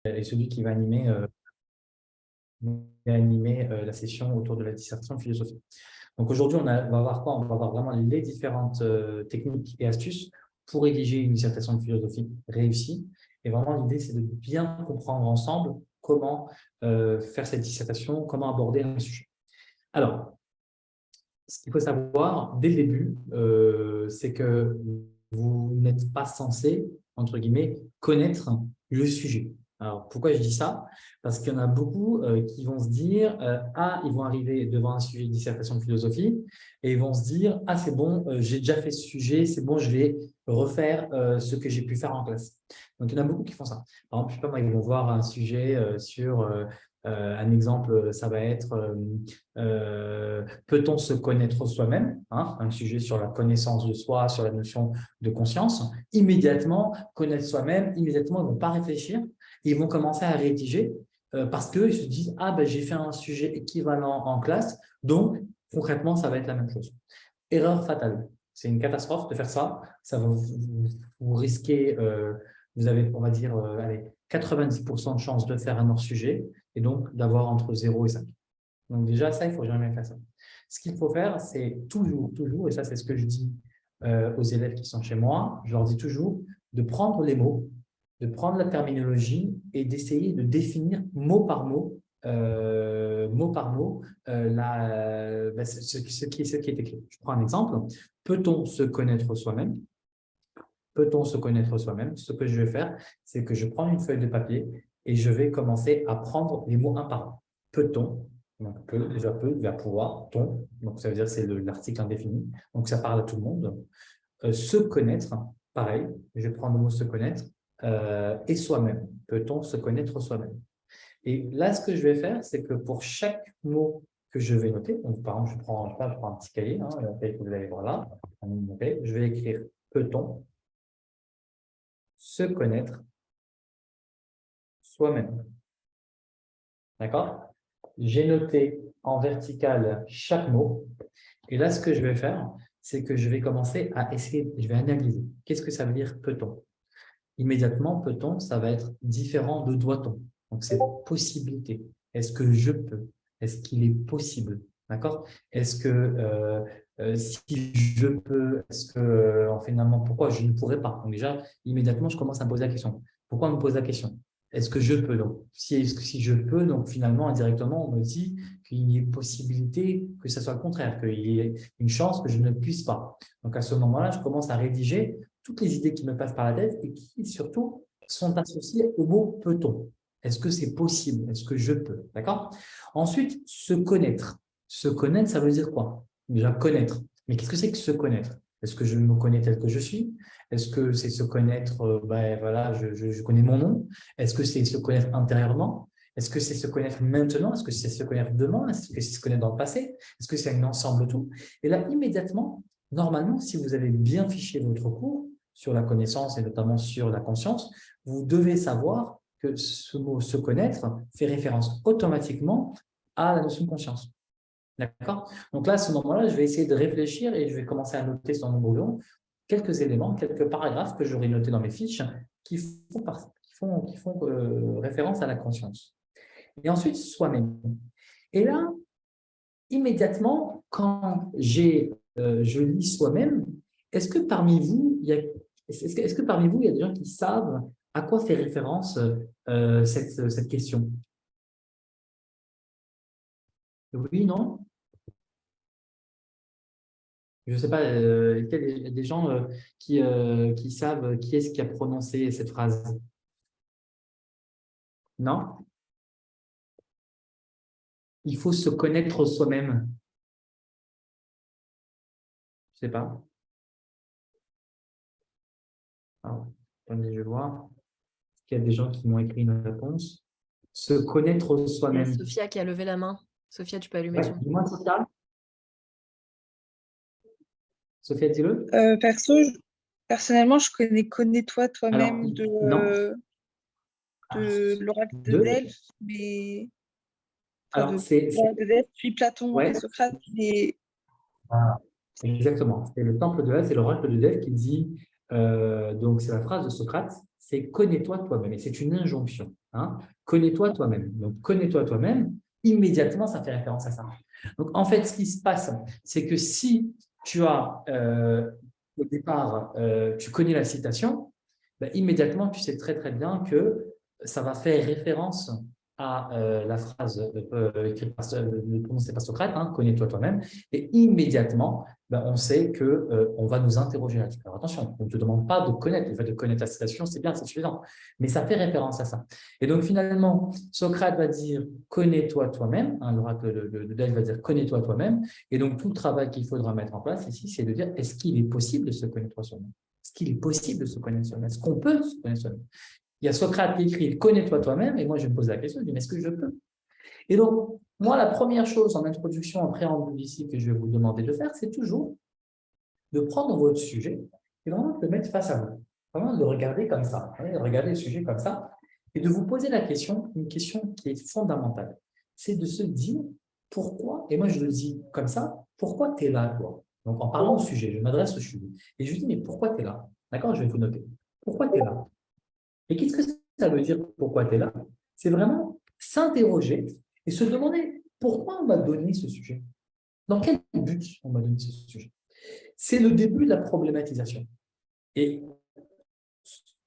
est celui qui va animer la session autour de la dissertation de philosophie. Donc aujourd'hui, on va voir quoi? On va voir vraiment les différentes techniques et astuces pour rédiger une dissertation de philosophie réussie. Et vraiment, l'idée, c'est de bien comprendre ensemble comment faire cette dissertation, comment aborder un sujet. Alors, ce qu'il faut savoir dès le début, c'est que vous n'êtes pas censé, entre guillemets, connaître le sujet. Alors, pourquoi je dis ça? Parce qu'il y en a beaucoup qui vont se dire ils vont arriver devant un sujet de dissertation de philosophie et ils vont se dire c'est bon, j'ai déjà fait ce sujet, c'est bon, je vais refaire ce que j'ai pu faire en classe. Donc, il y en a beaucoup qui font ça. Par exemple, je sais pas moi, ils vont voir un sujet sur un exemple, ça va être peut-on se connaître soi-même, un sujet sur la connaissance de soi, sur la notion de conscience. Immédiatement, connaître soi-même, immédiatement, ils ne vont pas réfléchir, ils vont commencer à rédiger parce qu'ils se disent j'ai fait un sujet équivalent en classe, donc concrètement, ça va être la même chose. Erreur fatale. C'est une catastrophe de faire ça. Ça va vous risquer, vous avez, on va dire, 90% de chances de faire un hors-sujet et donc d'avoir entre 0 et 5. Donc déjà, ça, il ne faut jamais faire ça. Ce qu'il faut faire, c'est toujours, et ça c'est ce que je dis aux élèves qui sont chez moi, je leur dis toujours de prendre les mots, de prendre la terminologie et d'essayer de définir mot par mot ce qui est écrit. Je prends un exemple. Peut-on se connaître soi-même? Peut-on se connaître soi-même? Ce que je vais faire, c'est que je prends une feuille de papier et je vais commencer à prendre les mots un par un. Peut-on, donc peut, déjà peut, il va pouvoir, ton, donc ça veut dire que c'est l'article indéfini, donc ça parle à tout le monde. Se connaître, pareil, je vais prendre le mot se connaître, et soi-même. Peut-on se connaître soi-même? Et là, ce que je vais faire, c'est que pour chaque mot que je vais noter, donc par exemple, je prends un petit cahier, le cahier que vous allez voir là, je vais écrire peut-on se connaître soi-même. D'accord? J'ai noté en vertical chaque mot. Et là, ce que je vais faire, c'est que je vais commencer à essayer, je vais analyser. Qu'est-ce que ça veut dire peut-on? Immédiatement, peut-on, ça va être différent de doit-on. Donc, c'est possibilité. Est-ce que je peux? Est-ce qu'il est possible? D'accord? Est-ce que si je peux, est-ce que finalement, pourquoi je ne pourrais pas? Donc déjà, immédiatement, je commence à me poser la question. Pourquoi on me pose la question? Est-ce que je peux donc? Si je peux, donc finalement, indirectement, on me dit qu'il y ait possibilité que ce soit le contraire, qu'il y ait une chance que je ne puisse pas. Donc à ce moment-là, je commence à rédiger toutes les idées qui me passent par la tête et qui surtout sont associées au mot peut-on. Est-ce que c'est possible? Est-ce que je peux? D'accord? Ensuite, se connaître. Se connaître, ça veut dire quoi? Déjà, connaître. Mais qu'est-ce que c'est que se connaître? Est-ce que je me connais tel que je suis? Est-ce que c'est se connaître, voilà, je connais mon nom? Est-ce que c'est se connaître intérieurement? Est-ce que c'est se connaître maintenant? Est-ce que c'est se connaître demain? Est-ce que c'est se connaître dans le passé? Est-ce que c'est un ensemble de tout? Et là, immédiatement, normalement, si vous avez bien fiché votre cours sur la connaissance et notamment sur la conscience, vous devez savoir que ce mot « se connaître » fait référence automatiquement à la notion de conscience. D'accord? Donc là, à ce moment-là, je vais essayer de réfléchir et je vais commencer à noter sur mon brouillon quelques éléments, quelques paragraphes que j'aurai notés dans mes fiches qui font référence à la conscience. Et ensuite, soi-même. Et là, immédiatement, quand je lis soi-même, est-ce que parmi vous, il y a des gens qui savent à quoi fait référence cette question? Oui, non? Je ne sais pas, est-ce qu'il y a des gens qui savent qui est-ce qui a prononcé cette phrase? Non? Il faut se connaître soi-même. Je ne sais pas. Alors, attendez, je vois. Est-ce qu'il y a des gens qui m'ont écrit une réponse? Se connaître Il y a soi-même. Sophia qui a levé la main. Sophia, tu peux allumer Ouais, ton dis-moi, micro. Sophia. Sophia, dis-le. Personnellement, je connais-toi Alors, toi-même non. de l'oracle de Deux. Delphes, mais enfin Alors, de l'oracle de Delphes, puis Platon et ouais, Socrate, mais voilà. Exactement. C'est le temple de Delphes, c'est l'oracle de Delphes qui dit, donc c'est la phrase de Socrate, c'est « connais-toi toi-même ». Et c'est une injonction. Hein. Connais-toi toi-même. Donc, connais-toi toi-même, immédiatement, ça fait référence à ça. Donc, en fait, ce qui se passe, c'est que si tu as, au départ, tu connais la citation, ben, immédiatement, tu sais très, très bien que ça va faire référence à la phrase écrite prononcée par Socrate, hein, connais-toi toi-même, et immédiatement, ben, on sait qu'on va nous interroger là-dessus. Alors attention, on ne te demande pas de connaître, le fait de connaître la citation, c'est bien, c'est suffisant, mais ça fait référence à ça. Et donc finalement, Socrate va dire connais-toi toi-même, hein, l'oracle de Delphes va dire connais-toi toi-même, et donc tout le travail qu'il faudra mettre en place ici, c'est de dire est-ce qu'il est possible de se connaître soi-même? Est-ce qu'il est possible de se connaître soi-même? Est-ce qu'on peut se connaître soi-même? Il y a Socrate qui écrit connais-toi toi-même, et moi je me pose la question, je dis mais est-ce que je peux? Et donc, moi, la première chose en introduction, en préambule ici que je vais vous demander de faire, c'est toujours de prendre votre sujet et vraiment de le mettre face à vous. Vraiment de le regarder comme ça, de regarder le sujet comme ça et de vous poser la question, une question qui est fondamentale. C'est de se dire pourquoi, et moi je le dis comme ça, pourquoi tu es là, toi? Donc en parlant au sujet, je m'adresse au sujet et je lui dis mais pourquoi tu es là? D'accord, je vais vous noter. Pourquoi tu es là? Et qu'est-ce que ça veut dire pourquoi tu es là? C'est vraiment s'interroger et se demander pourquoi on m'a donné ce sujet? Dans quel but on m'a donné ce sujet? C'est le début de la problématisation. Et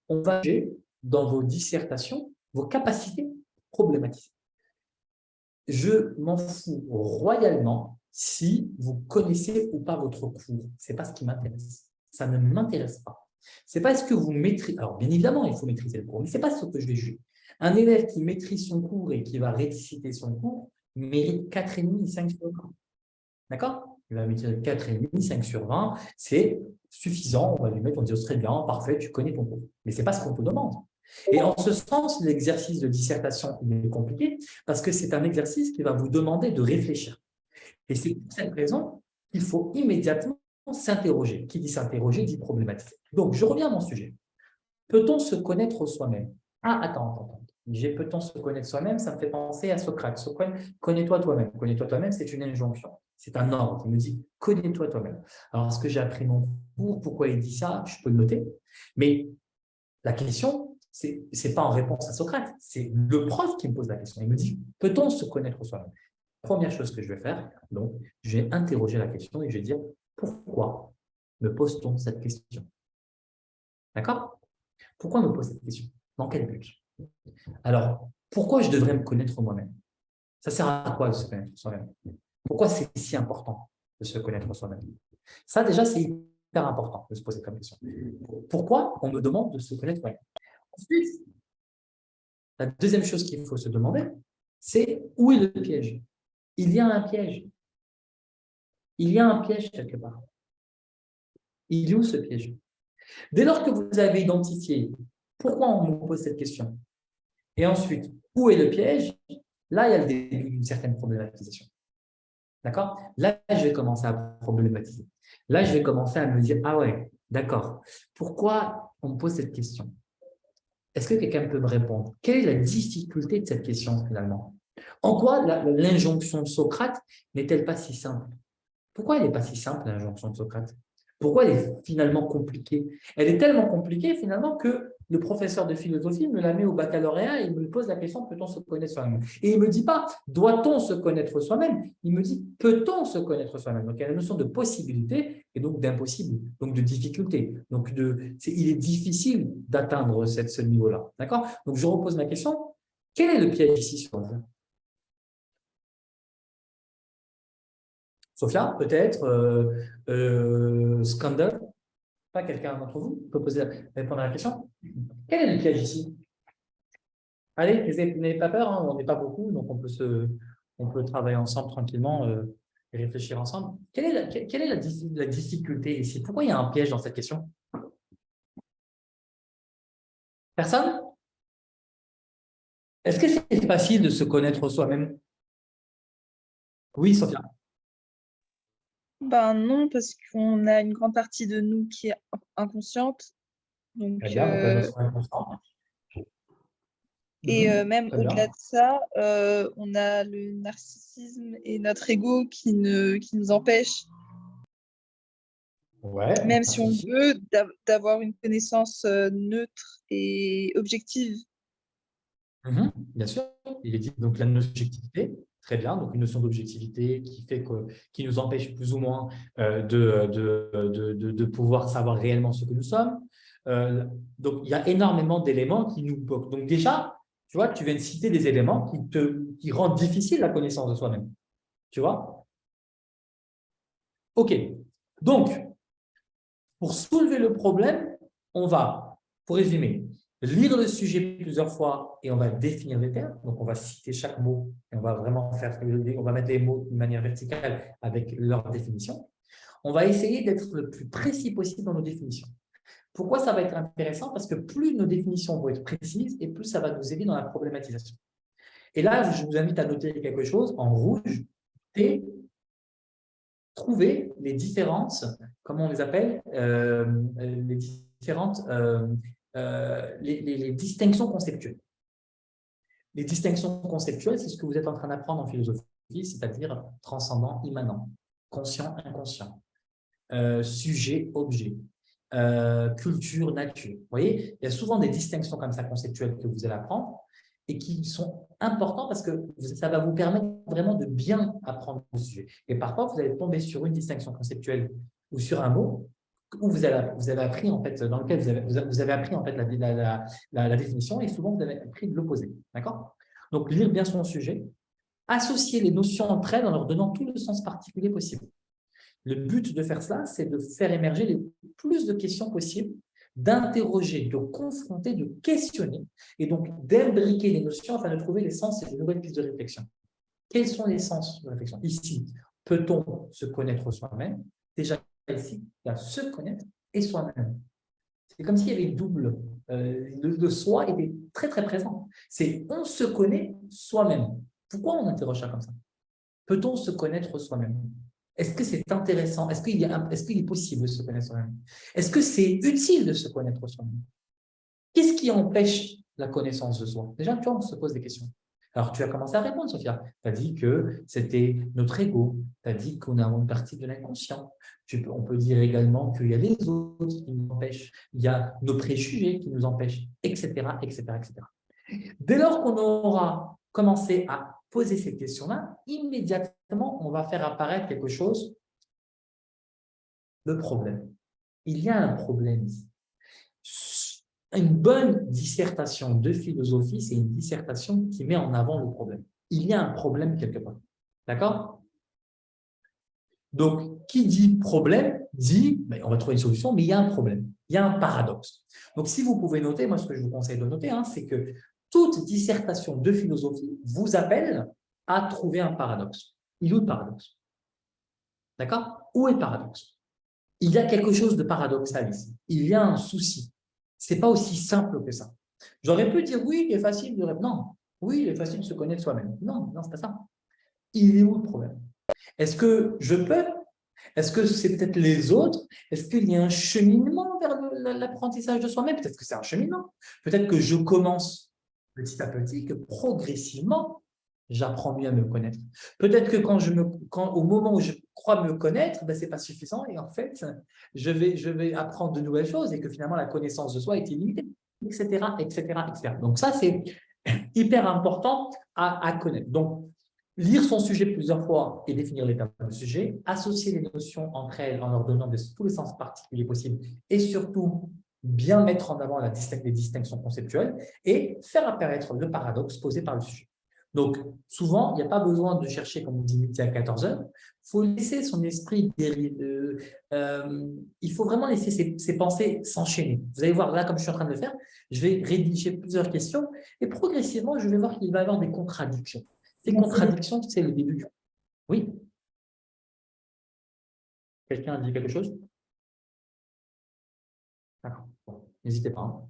on va juger dans vos dissertations vos capacités problématiques. Je m'en fous royalement si vous connaissez ou pas votre cours. Ce n'est pas ce qui m'intéresse. Ça ne m'intéresse pas. Ce n'est pas ce que vous maîtrisez. Alors, bien évidemment, il faut maîtriser le cours, mais ce n'est pas ce que je vais juger. Un élève qui maîtrise son cours et qui va réciter son cours mérite 4,5, 5 sur 20. D'accord? Il va mettre 4,5, 5 sur 20, c'est suffisant, on va lui mettre, on dit très bien, parfait, tu connais ton cours. Mais ce n'est pas ce qu'on te demande. Et en ce sens, l'exercice de dissertation il est compliqué parce que c'est un exercice qui va vous demander de réfléchir. Et c'est pour cette raison qu'il faut immédiatement s'interroger. Qui dit s'interroger dit problématiser. Donc, je reviens à mon sujet. Peut-on se connaître soi-même? Ah, attends. Peut-on se connaître soi-même? Ça me fait penser à Socrate. Connais-toi toi-même. Connais-toi toi-même, c'est une injonction. C'est un ordre qui me dit connais-toi toi-même. Alors, est-ce que j'ai appris mon cours? Pourquoi il dit ça? Je peux le noter. Mais la question, ce n'est pas en réponse à Socrate. C'est le prof qui me pose la question. Il me dit peut-on se connaître soi-même? Première chose que je vais faire, donc, je vais interroger la question et je vais dire pourquoi me pose-t-on cette question? D'accord? Pourquoi me pose cette question? Dans quel but? Alors, pourquoi je devrais me connaître moi-même? Ça sert à quoi de se connaître soi-même? Pourquoi c'est si important de se connaître soi-même? Ça, déjà, c'est hyper important de se poser comme question. Pourquoi on me demande de se connaître moi-même? Ensuite, la deuxième chose qu'il faut se demander, c'est où est le piège? Il y a un piège. Il y a un piège quelque part. Il est où ce piège? Dès lors que vous avez identifié pourquoi on me pose cette question, et ensuite, où est le piège? Là, il y a le début d'une certaine problématisation. D'accord? Là, je vais commencer à problématiser. Là, je vais commencer à me dire, ah ouais, d'accord. Pourquoi on me pose cette question? Est-ce que quelqu'un peut me répondre? Quelle est la difficulté de cette question finalement? En quoi l'injonction de Socrate n'est-elle pas si simple? Pourquoi elle n'est pas si simple, l'injonction de Socrate? Pourquoi elle est finalement compliquée? Elle est tellement compliquée finalement que le professeur de philosophie me la met au baccalauréat et il me pose la question, peut-on se connaître soi-même? Et il ne me dit pas, doit-on se connaître soi-même? Il me dit, peut-on se connaître soi-même? Donc il y a la notion de possibilité et donc d'impossible, donc de difficulté. Donc il est difficile d'atteindre ce niveau-là. D'accord? Donc je repose ma question, quel est le piège ici sur le jeu? Sophia, peut-être, Scandal, pas quelqu'un d'entre vous peut répondre à la question. Quel est le piège ici? Allez, n'ayez pas peur, hein, on n'est pas beaucoup, donc on peut travailler ensemble tranquillement et réfléchir ensemble. Quelle est la difficulté ici? Pourquoi il y a un piège dans cette question? Personne? Est-ce que c'est facile de se connaître soi-même? Oui, Sophia. Ben non, parce qu'on a une grande partie de nous qui est inconsciente. Donc, Très bien, donc la notion inconsciente. même Très au-delà bien. de ça, on a le narcissisme et notre ego qui nous empêchent, Ouais, même pas de si on souci. veut, d'avoir une connaissance neutre et objective. Bien sûr, il est dit donc la notion d'objectivité, très bien, donc une notion d'objectivité qui nous empêche plus ou moins de pouvoir savoir réellement ce que nous sommes. Donc, il y a énormément d'éléments qui nous bloquent. Donc déjà, tu vois, tu viens de citer des éléments qui rendent difficile la connaissance de soi-même. Tu vois? OK. Donc, pour soulever le problème, on va, pour résumer, lire le sujet plusieurs fois et on va définir les termes. Donc, on va citer chaque mot et on va vraiment on va mettre les mots de manière verticale avec leur définition. On va essayer d'être le plus précis possible dans nos définitions. Pourquoi ça va être intéressant? Parce que plus nos définitions vont être précises et plus ça va nous aider dans la problématisation. Et là, je vous invite à noter quelque chose en rouge, et trouver les différences, comment on les appelle, les différentes, les distinctions conceptuelles. Les distinctions conceptuelles, c'est ce que vous êtes en train d'apprendre en philosophie, c'est-à-dire transcendant, immanent, conscient, inconscient, sujet, objet, culture, nature. Vous voyez, il y a souvent des distinctions comme ça conceptuelles que vous allez apprendre et qui sont importants parce que ça va vous permettre vraiment de bien apprendre le sujet. Et parfois, vous allez tomber sur une distinction conceptuelle ou sur un mot où vous avez appris, en fait, dans lequel vous avez appris en fait, la définition et souvent, vous avez appris de l'opposé. D'accord? Donc, lire bien son sujet, associer les notions entre elles en leur donnant tout le sens particulier possible. Le but de faire cela, c'est de faire émerger le plus de questions possibles, d'interroger, de confronter, de questionner, et donc d'imbriquer les notions afin de trouver les sens et de nouvelles pistes de réflexion. Quels sont les sens de réflexion? Ici, peut-on se connaître soi-même? Déjà ici, il y a se connaître et soi-même. C'est comme s'il y avait une double. Le soi était très, très présent. C'est on se connaît soi-même. Pourquoi on interroge ça comme ça? Peut-on se connaître soi-même? Est-ce que c'est intéressant? Est-ce qu'il est possible de se connaître soi-même? Est-ce que c'est utile de se connaître soi-même? Qu'est-ce qui empêche la connaissance de soi? Déjà, tu vois, on se pose des questions. Alors, tu as commencé à répondre, Sophia. Tu as dit que c'était notre ego. Tu as dit qu'on a une partie de l'inconscient. On peut dire également qu'il y a les autres qui nous empêchent. Il y a nos préjugés qui nous empêchent, etc., etc., etc. Dès lors qu'on aura commencé à poser ces questions-là, immédiatement, on va faire apparaître quelque chose, le problème. Il y a un problème ici. Une bonne dissertation de philosophie, c'est une dissertation qui met en avant le problème. Il y a un problème quelque part. D'accord? Donc, qui dit problème, dit, on va trouver une solution, mais il y a un problème. Il y a un paradoxe. Donc, si vous pouvez noter, moi, ce que je vous conseille de noter, c'est que toute dissertation de philosophie vous appelle à trouver un paradoxe. Il est où le paradoxe? D'accord? Où est le paradoxe? Il y a quelque chose de paradoxal ici. Il y a un souci. Ce n'est pas aussi simple que ça. J'aurais pu dire oui, il est facile de répondre. Non, oui, il est facile de se connaître soi-même. Non, ce n'est pas ça. Il est où le problème? Est-ce que je peux? Est-ce que c'est peut-être les autres? Est-ce qu'il y a un cheminement vers l'apprentissage de soi-même? Peut-être que c'est un cheminement. Peut-être que je commence petit à petit, que progressivement, j'apprends mieux à me connaître. Peut-être que au moment où je crois me connaître, ce n'est pas suffisant et en fait, je vais apprendre de nouvelles choses et que finalement, la connaissance de soi est illimitée, etc., etc., etc. Donc ça, c'est hyper important à connaître. Donc, lire son sujet plusieurs fois et définir les termes du sujet, associer les notions entre elles en leur donnant tous les sens particuliers possibles et surtout bien mettre en avant les distinctions conceptuelles et faire apparaître le paradoxe posé par le sujet. Donc, souvent, il n'y a pas besoin de chercher, comme on dit, midi à 14 heures. Il faut laisser son esprit il faut vraiment laisser ses pensées s'enchaîner. Vous allez voir, là, comme je suis en train de le faire, je vais rédiger plusieurs questions et progressivement, je vais voir qu'il va y avoir des contradictions. Ces contradictions, c'est le début. Oui? Quelqu'un a dit quelque chose? D'accord. Bon, n'hésitez pas.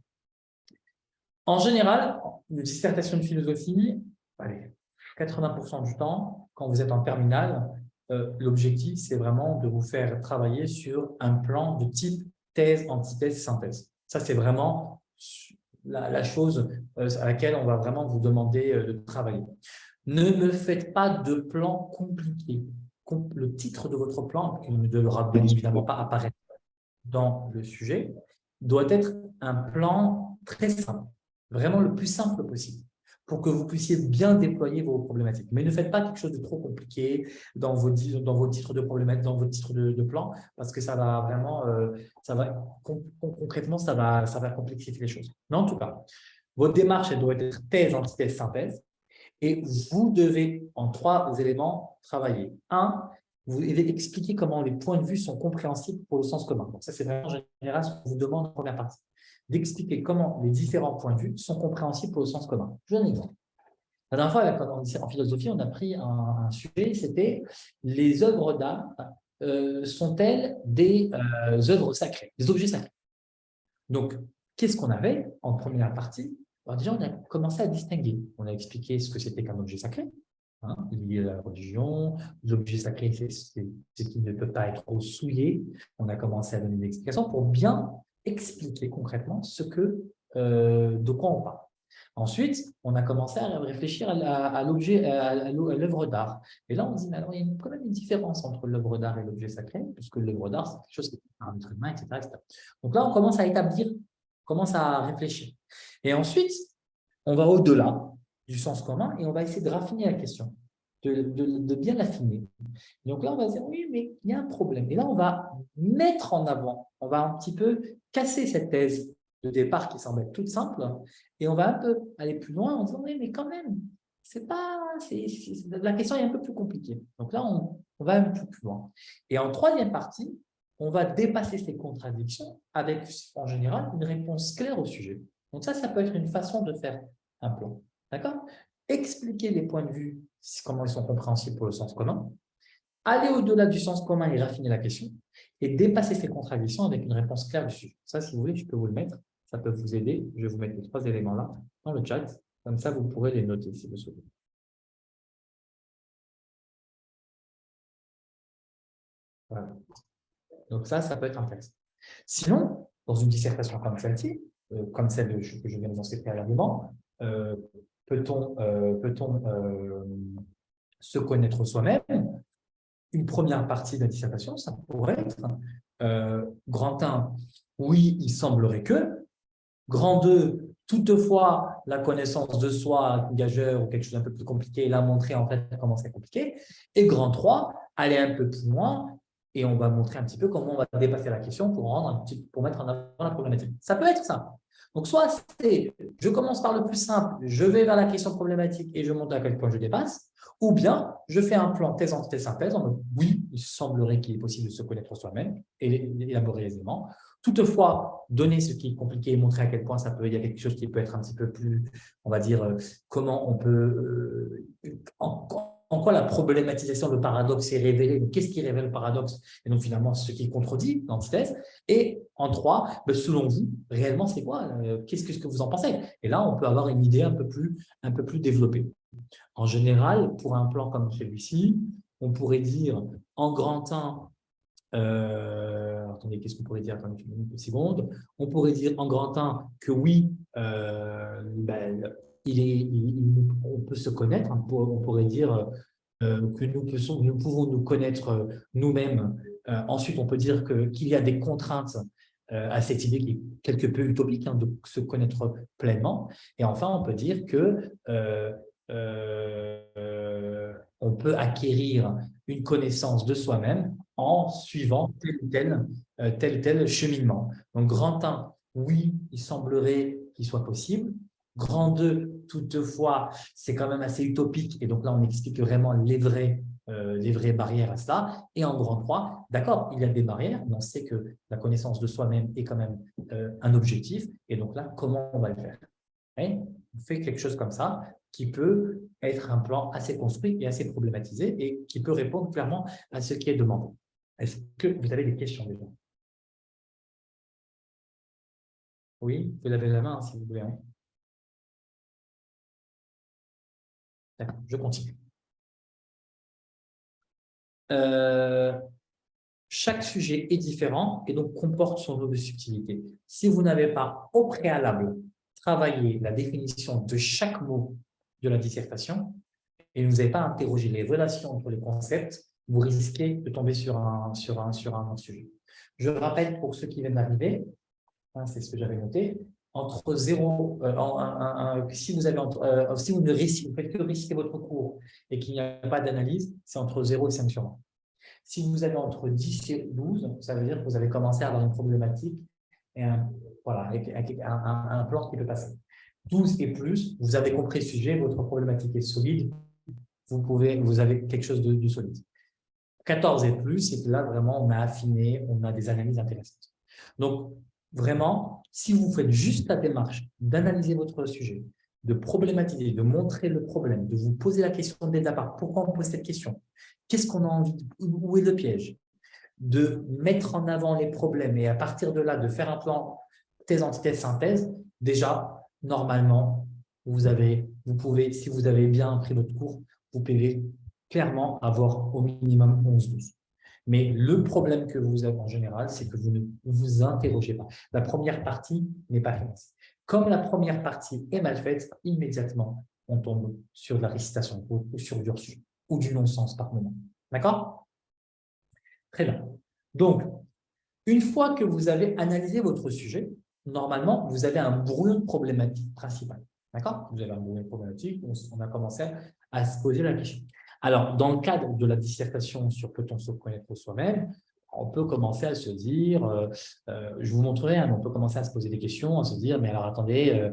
En général, une dissertation de philosophie, allez, 80% du temps, quand vous êtes en terminale, l'objectif, c'est vraiment de vous faire travailler sur un plan de type thèse, antithèse, synthèse. Ça, c'est vraiment la chose à laquelle on va vraiment vous demander de travailler. Ne me faites pas de plan compliqué. Le titre de votre plan, qui ne devra bien évidemment pas apparaître dans le sujet, doit être un plan très simple, vraiment le plus simple possible. pour que vous puissiez bien déployer vos problématiques. Mais ne faites pas quelque chose de trop compliqué dans vos titres de problématiques, dans vos titres de plan, parce que ça va vraiment, concrètement, ça va complexifier les choses. Mais en tout cas, votre démarche, elle doit être thèse, antithèse, synthèse. Et vous devez, en 3 éléments, travailler. 1, vous devez expliquer comment les points de vue sont compréhensibles pour le sens commun. Donc, ça, c'est vraiment en général ce qu'on vous demande en première partie. D'expliquer comment les différents points de vue sont compréhensibles pour le sens commun. Je vous donne un exemple. La dernière fois, en philosophie, on a pris un sujet, c'était les œuvres d'art sont-elles des œuvres sacrées, des objets sacrés. Donc, qu'est-ce qu'on avait en première partie? Alors déjà, on a commencé à distinguer. On a expliqué ce que c'était qu'un objet sacré, lié à la religion. L'objet sacré, c'est ce qui ne peut pas être souillé. On a commencé à donner des explications pour bien expliquer concrètement de quoi on parle. Ensuite, on a commencé à réfléchir à l'objet, à l'œuvre d'art. Et là, on se dit, mais alors, il y a quand même une différence entre l'œuvre d'art et l'objet sacré, puisque l'œuvre d'art, c'est quelque chose qui est fait par un être humain, etc., etc. Donc là, on commence à établir, on commence à réfléchir. Et ensuite, on va au-delà du sens commun et on va essayer de raffiner la question, de bien l'affiner. Donc là, on va se dire, oui, mais il y a un problème. Et là, on va mettre en avant, on va un petit peu casser cette thèse de départ qui semble être toute simple et on va un peu aller plus loin en disant, oui, mais quand même, la question est un peu plus compliquée. Donc là, on va un peu plus loin. Et en 3e partie, on va dépasser ces contradictions avec, en général, une réponse claire au sujet. Donc ça peut être une façon de faire un plan. D'accord? Expliquer les points de vue, comment ils sont compréhensibles pour le sens commun, aller au-delà du sens commun et raffiner la question, et dépasser ces contradictions avec une réponse claire du sujet. Ça, si vous voulez, je peux vous le mettre. Ça peut vous aider. Je vais vous mettre les 3 éléments-là dans le chat. Comme ça, vous pourrez les noter si vous souhaitez. Voilà. Donc ça peut être intéressant. Sinon, dans une dissertation comme celle-ci, comme celle que je viens de mentionner préalablement, peut-on se connaître soi-même? Une première partie de la dissertation, ça pourrait être grand 1, oui, il semblerait que. Grand 2, toutefois, la connaissance de soi, gageur ou quelque chose d'un peu plus compliqué, l'a montré en fait comment c'est compliqué. Et grand 3, aller un peu plus loin et on va montrer un petit peu comment on va dépasser la question pour mettre en avant la problématique. Ça peut être ça. Donc, soit c'est je commence par le plus simple, je vais vers la question problématique et je montre à quel point je dépasse, ou bien je fais un plan thèse, antithèse, synthèse en mode oui, il semblerait qu'il est possible de se connaître soi-même et élaborer les éléments. Toutefois, donner ce qui est compliqué et montrer à quel point il y a quelque chose qui peut être un petit peu plus, on va dire, comment on peut, en quoi la problématisation de paradoxe est révélée, qu'est-ce qui révèle le paradoxe, et donc finalement ce qui contredit l'antithèse, et en 3, selon vous, réellement c'est quoi, qu'est-ce que vous en pensez? Et là, on peut avoir une idée un peu plus développée. En général, pour un plan comme celui-ci, on pourrait dire en grand 1, attendez, qu'est-ce qu'on pourrait dire? Attendez une seconde. On pourrait dire en grand 1 que oui, on peut se connaître. On pourrait dire que nous pouvons nous connaître nous-mêmes. Ensuite, on peut dire qu'il y a des contraintes à cette idée qui est quelque peu utopique de se connaître pleinement. Et enfin, on peut dire que on peut acquérir une connaissance de soi-même en suivant tel ou tel cheminement. Donc, grand 1, oui, il semblerait qu'il soit possible. Grand 2, toutefois, c'est quand même assez utopique. Et donc là, on explique vraiment les vraies barrières à cela. Et en grand 3, d'accord, il y a des barrières, mais on sait que la connaissance de soi-même est quand même un objectif. Et donc là, comment on va le faire? On fait quelque chose comme ça qui peut être un plan assez construit et assez problématisé et qui peut répondre clairement à ce qui est demandé. Est-ce que vous avez des questions déjà? Oui, vous levez la main si vous voulez. D'accord, je continue. Chaque sujet est différent et donc comporte son lot de subtilité. Si vous n'avez pas au préalable travaillé la définition de chaque mot de la dissertation et vous n'avez pas interrogé les relations entre les concepts, vous risquez de tomber sur un sujet. Je rappelle pour ceux qui viennent d'arriver, c'est ce que j'avais noté, entre 0, si vous avez si vous faites que réciter votre cours et qu'il n'y a pas d'analyse, c'est entre 0 et 5 sur 20. Si vous avez entre 10 et 12, ça veut dire que vous avez commencé à avoir une problématique et voilà, avec un plan qui peut passer. 12 et plus, vous avez compris le sujet, votre problématique est solide, vous avez quelque chose de solide. 14 et plus, c'est que là, vraiment, on a affiné, on a des analyses intéressantes. Donc, vraiment, si vous faites juste la démarche d'analyser votre sujet, de problématiser, de montrer le problème, de vous poser la question dès le départ, pourquoi on pose cette question, qu'est-ce qu'on a envie, où est le piège, de mettre en avant les problèmes et à partir de là, de faire un plan thèse, antithèse, synthèse, déjà, normalement, vous pouvez, si vous avez bien pris votre cours, vous pouvez clairement avoir au minimum 11-12. Mais le problème que vous avez en général, c'est que vous ne vous interrogez pas. La première partie n'est pas faite. Comme la première partie est mal faite, immédiatement, on tombe sur de la récitation ou sur du reçu ou du non-sens par moment. D'accord? Très bien. Donc, une fois que vous avez analysé votre sujet, normalement, vous avez un brouillon de problématique principale. D'accord? Vous avez un brouillon de problématique, on a commencé à se poser la question. Alors, dans le cadre de la dissertation sur peut-on se connaître soi-même, on peut commencer à se dire, je vous montrerai, on peut commencer à se poser des questions, à se dire, mais alors attendez,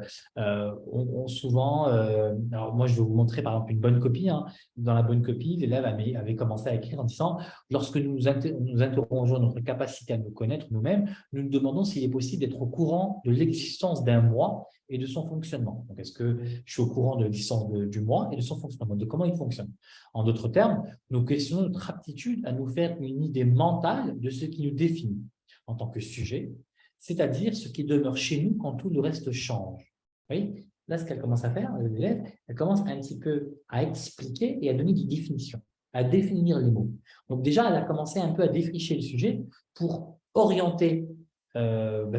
souvent, alors moi je vais vous montrer par exemple une bonne copie. Dans la bonne copie, l'élève avait commencé à écrire en disant, lorsque nous interrogeons notre capacité à nous connaître nous-mêmes, nous nous demandons s'il est possible d'être au courant de l'existence d'un moi et de son fonctionnement. Donc, est-ce que je suis au courant de l'existence du moi et de son fonctionnement, de comment il fonctionne? En d'autres termes, nous questionnons notre aptitude à nous faire une idée mentale de ce qui nous définit en tant que sujet, c'est-à-dire ce qui demeure chez nous quand tout le reste change. Vous voyez? Là, ce qu'elle commence à faire, l'élève, elle commence un petit peu à expliquer et à donner des définitions, à définir les mots. Donc déjà, elle a commencé un peu à défricher le sujet pour orienter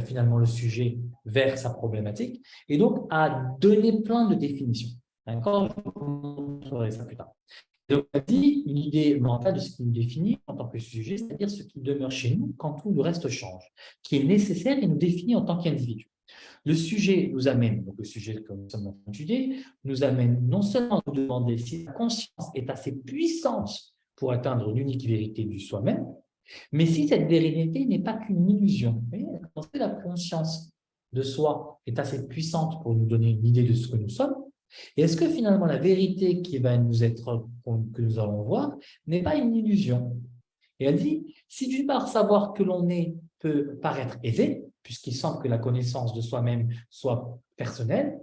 finalement le sujet vers sa problématique et donc à donner plein de définitions. D'accord? Je vous montrerai ça plus tard. Donc, on a dit une idée mentale de ce qui nous définit en tant que sujet, c'est-à-dire ce qui demeure chez nous quand tout le reste change, qui est nécessaire et nous définit en tant qu'individu. Le sujet nous amène, donc le sujet que nous sommes en train d'étudier, nous amène non seulement à nous demander si la conscience est assez puissante pour atteindre l'unique vérité du soi-même, mais si cette vérité n'est pas qu'une illusion. La conscience de soi est assez puissante pour nous donner une idée de ce que nous sommes. Et est-ce que finalement la vérité qui va nous être, que nous allons voir n'est pas une illusion? Et elle dit, si d'une part savoir que l'on est peut paraître aisé, puisqu'il semble que la connaissance de soi-même soit personnelle,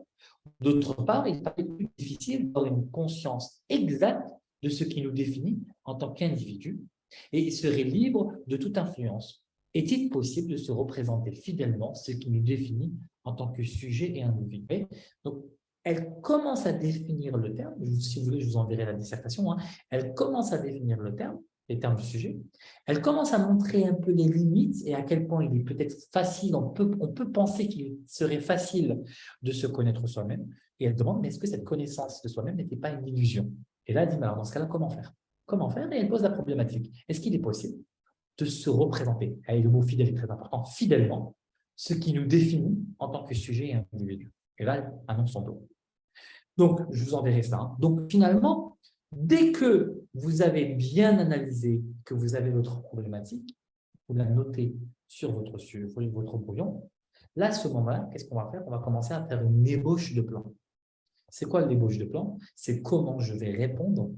d'autre part, il paraît plus difficile d'avoir une conscience exacte de ce qui nous définit en tant qu'individu et il serait libre de toute influence. Est-il possible de se représenter fidèlement ce qui nous définit en tant que sujet et individu? Donc, elle commence à définir le terme, si vous voulez, je vous enverrai la dissertation, elle commence à définir le terme, les termes du sujet, elle commence à montrer un peu les limites et à quel point il est peut-être facile, on peut penser qu'il serait facile de se connaître soi-même, et elle demande, mais est-ce que cette connaissance de soi-même n'était pas une illusion? Et là, elle dit, mais alors dans ce cas-là, comment faire? Comment faire? Et elle pose la problématique. Est-ce qu'il est possible de se représenter, et le mot fidèle est très important, fidèlement, ce qui nous définit en tant que sujet et individu? Et là, elle annonce son dos. Donc, je vous enverrai ça. Donc, finalement, dès que vous avez bien analysé que vous avez votre problématique, vous la notez sur votre brouillon. Là, à ce moment-là, qu'est-ce qu'on va faire? On va commencer à faire une ébauche de plan. C'est quoi l'ébauche de plan? C'est comment je vais répondre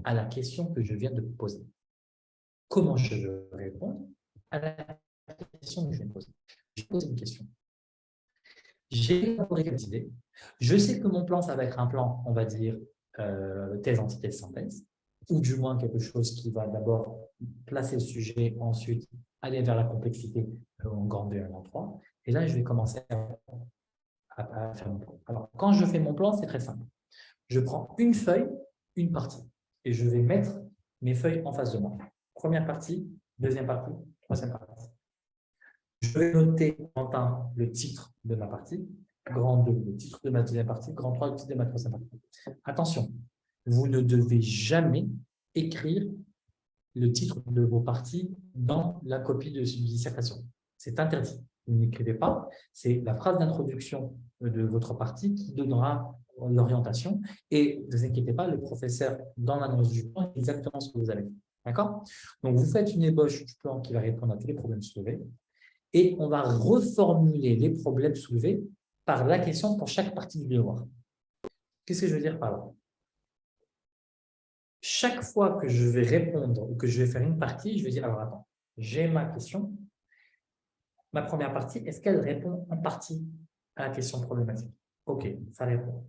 à la question que je viens de poser. Comment je vais répondre à la question que je viens de poser? Je pose une question. J'ai élaboré quelques idées. Je sais que mon plan, ça va être un plan, on va dire, thèse, antithèse, synthèse, ou du moins quelque chose qui va d'abord placer le sujet, ensuite aller vers la complexité en grande et en 3. Et là, je vais commencer à faire mon plan. Alors, quand je fais mon plan, c'est très simple. Je prends une feuille, une partie, et je vais mettre mes feuilles en face de moi. Première partie, deuxième partie, troisième partie. Je vais noter en le titre de ma partie, grand 2, le titre de ma deuxième partie, grand 3, le titre de ma troisième partie. Attention, vous ne devez jamais écrire le titre de vos parties dans la copie de dissertation. C'est interdit. vous n'écrivez pas, c'est la phrase d'introduction de votre partie qui donnera l'orientation. Et ne vous inquiétez pas, le professeur, dans l'annonce du plan, est exactement ce que vous avez fait. D'accord? Donc, vous faites une ébauche du plan qui va répondre à tous les problèmes soulevés et on va reformuler les problèmes soulevés par la question pour chaque partie du devoir. Qu'est-ce que je veux dire par là? Chaque fois que je vais répondre ou que je vais faire une partie, je vais dire, alors attends, j'ai ma question. Ma première partie, est-ce qu'elle répond en partie à la question problématique? Ok, ça répond.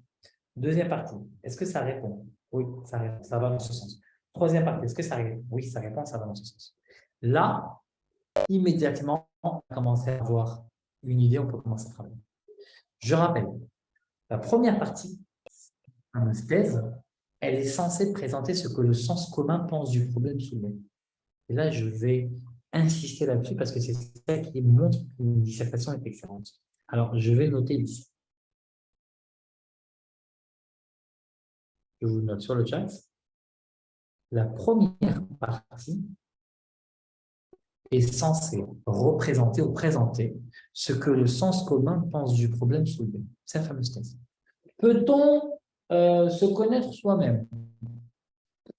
Deuxième partie, est-ce que ça répond? Oui, ça répond, ça va dans ce sens. Troisième partie, est-ce que ça répond? Oui, ça répond, ça va dans ce sens. Là, immédiatement, on va commencer à avoir une idée, on peut commencer à travailler. Je rappelle, la première partie, la thèse, elle est censée présenter ce que le sens commun pense du problème soulevé. Et là, je vais insister là-dessus parce que c'est ça qui montre qu'une dissertation est excellente. Alors, je vais noter ici. Je vous note sur le chat. La première partie est censée représenter ou présenter ce que le sens commun pense du problème soulevé. C'est la fameuse thèse. Peut-on se connaître soi-même?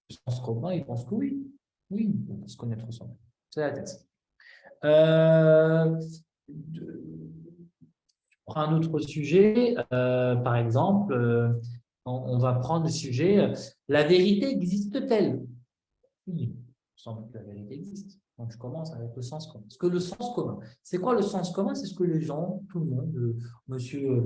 Le sens commun, il pense que oui. Oui, on peut se connaître soi-même. C'est la thèse. Pour un autre sujet, par exemple, on va prendre le sujet « La vérité existe-t-elle » Oui, il semble que la vérité existe. Donc, je commence avec le sens commun. Parce que le sens commun, c'est quoi le sens commun? C'est ce que les gens, tout le monde, monsieur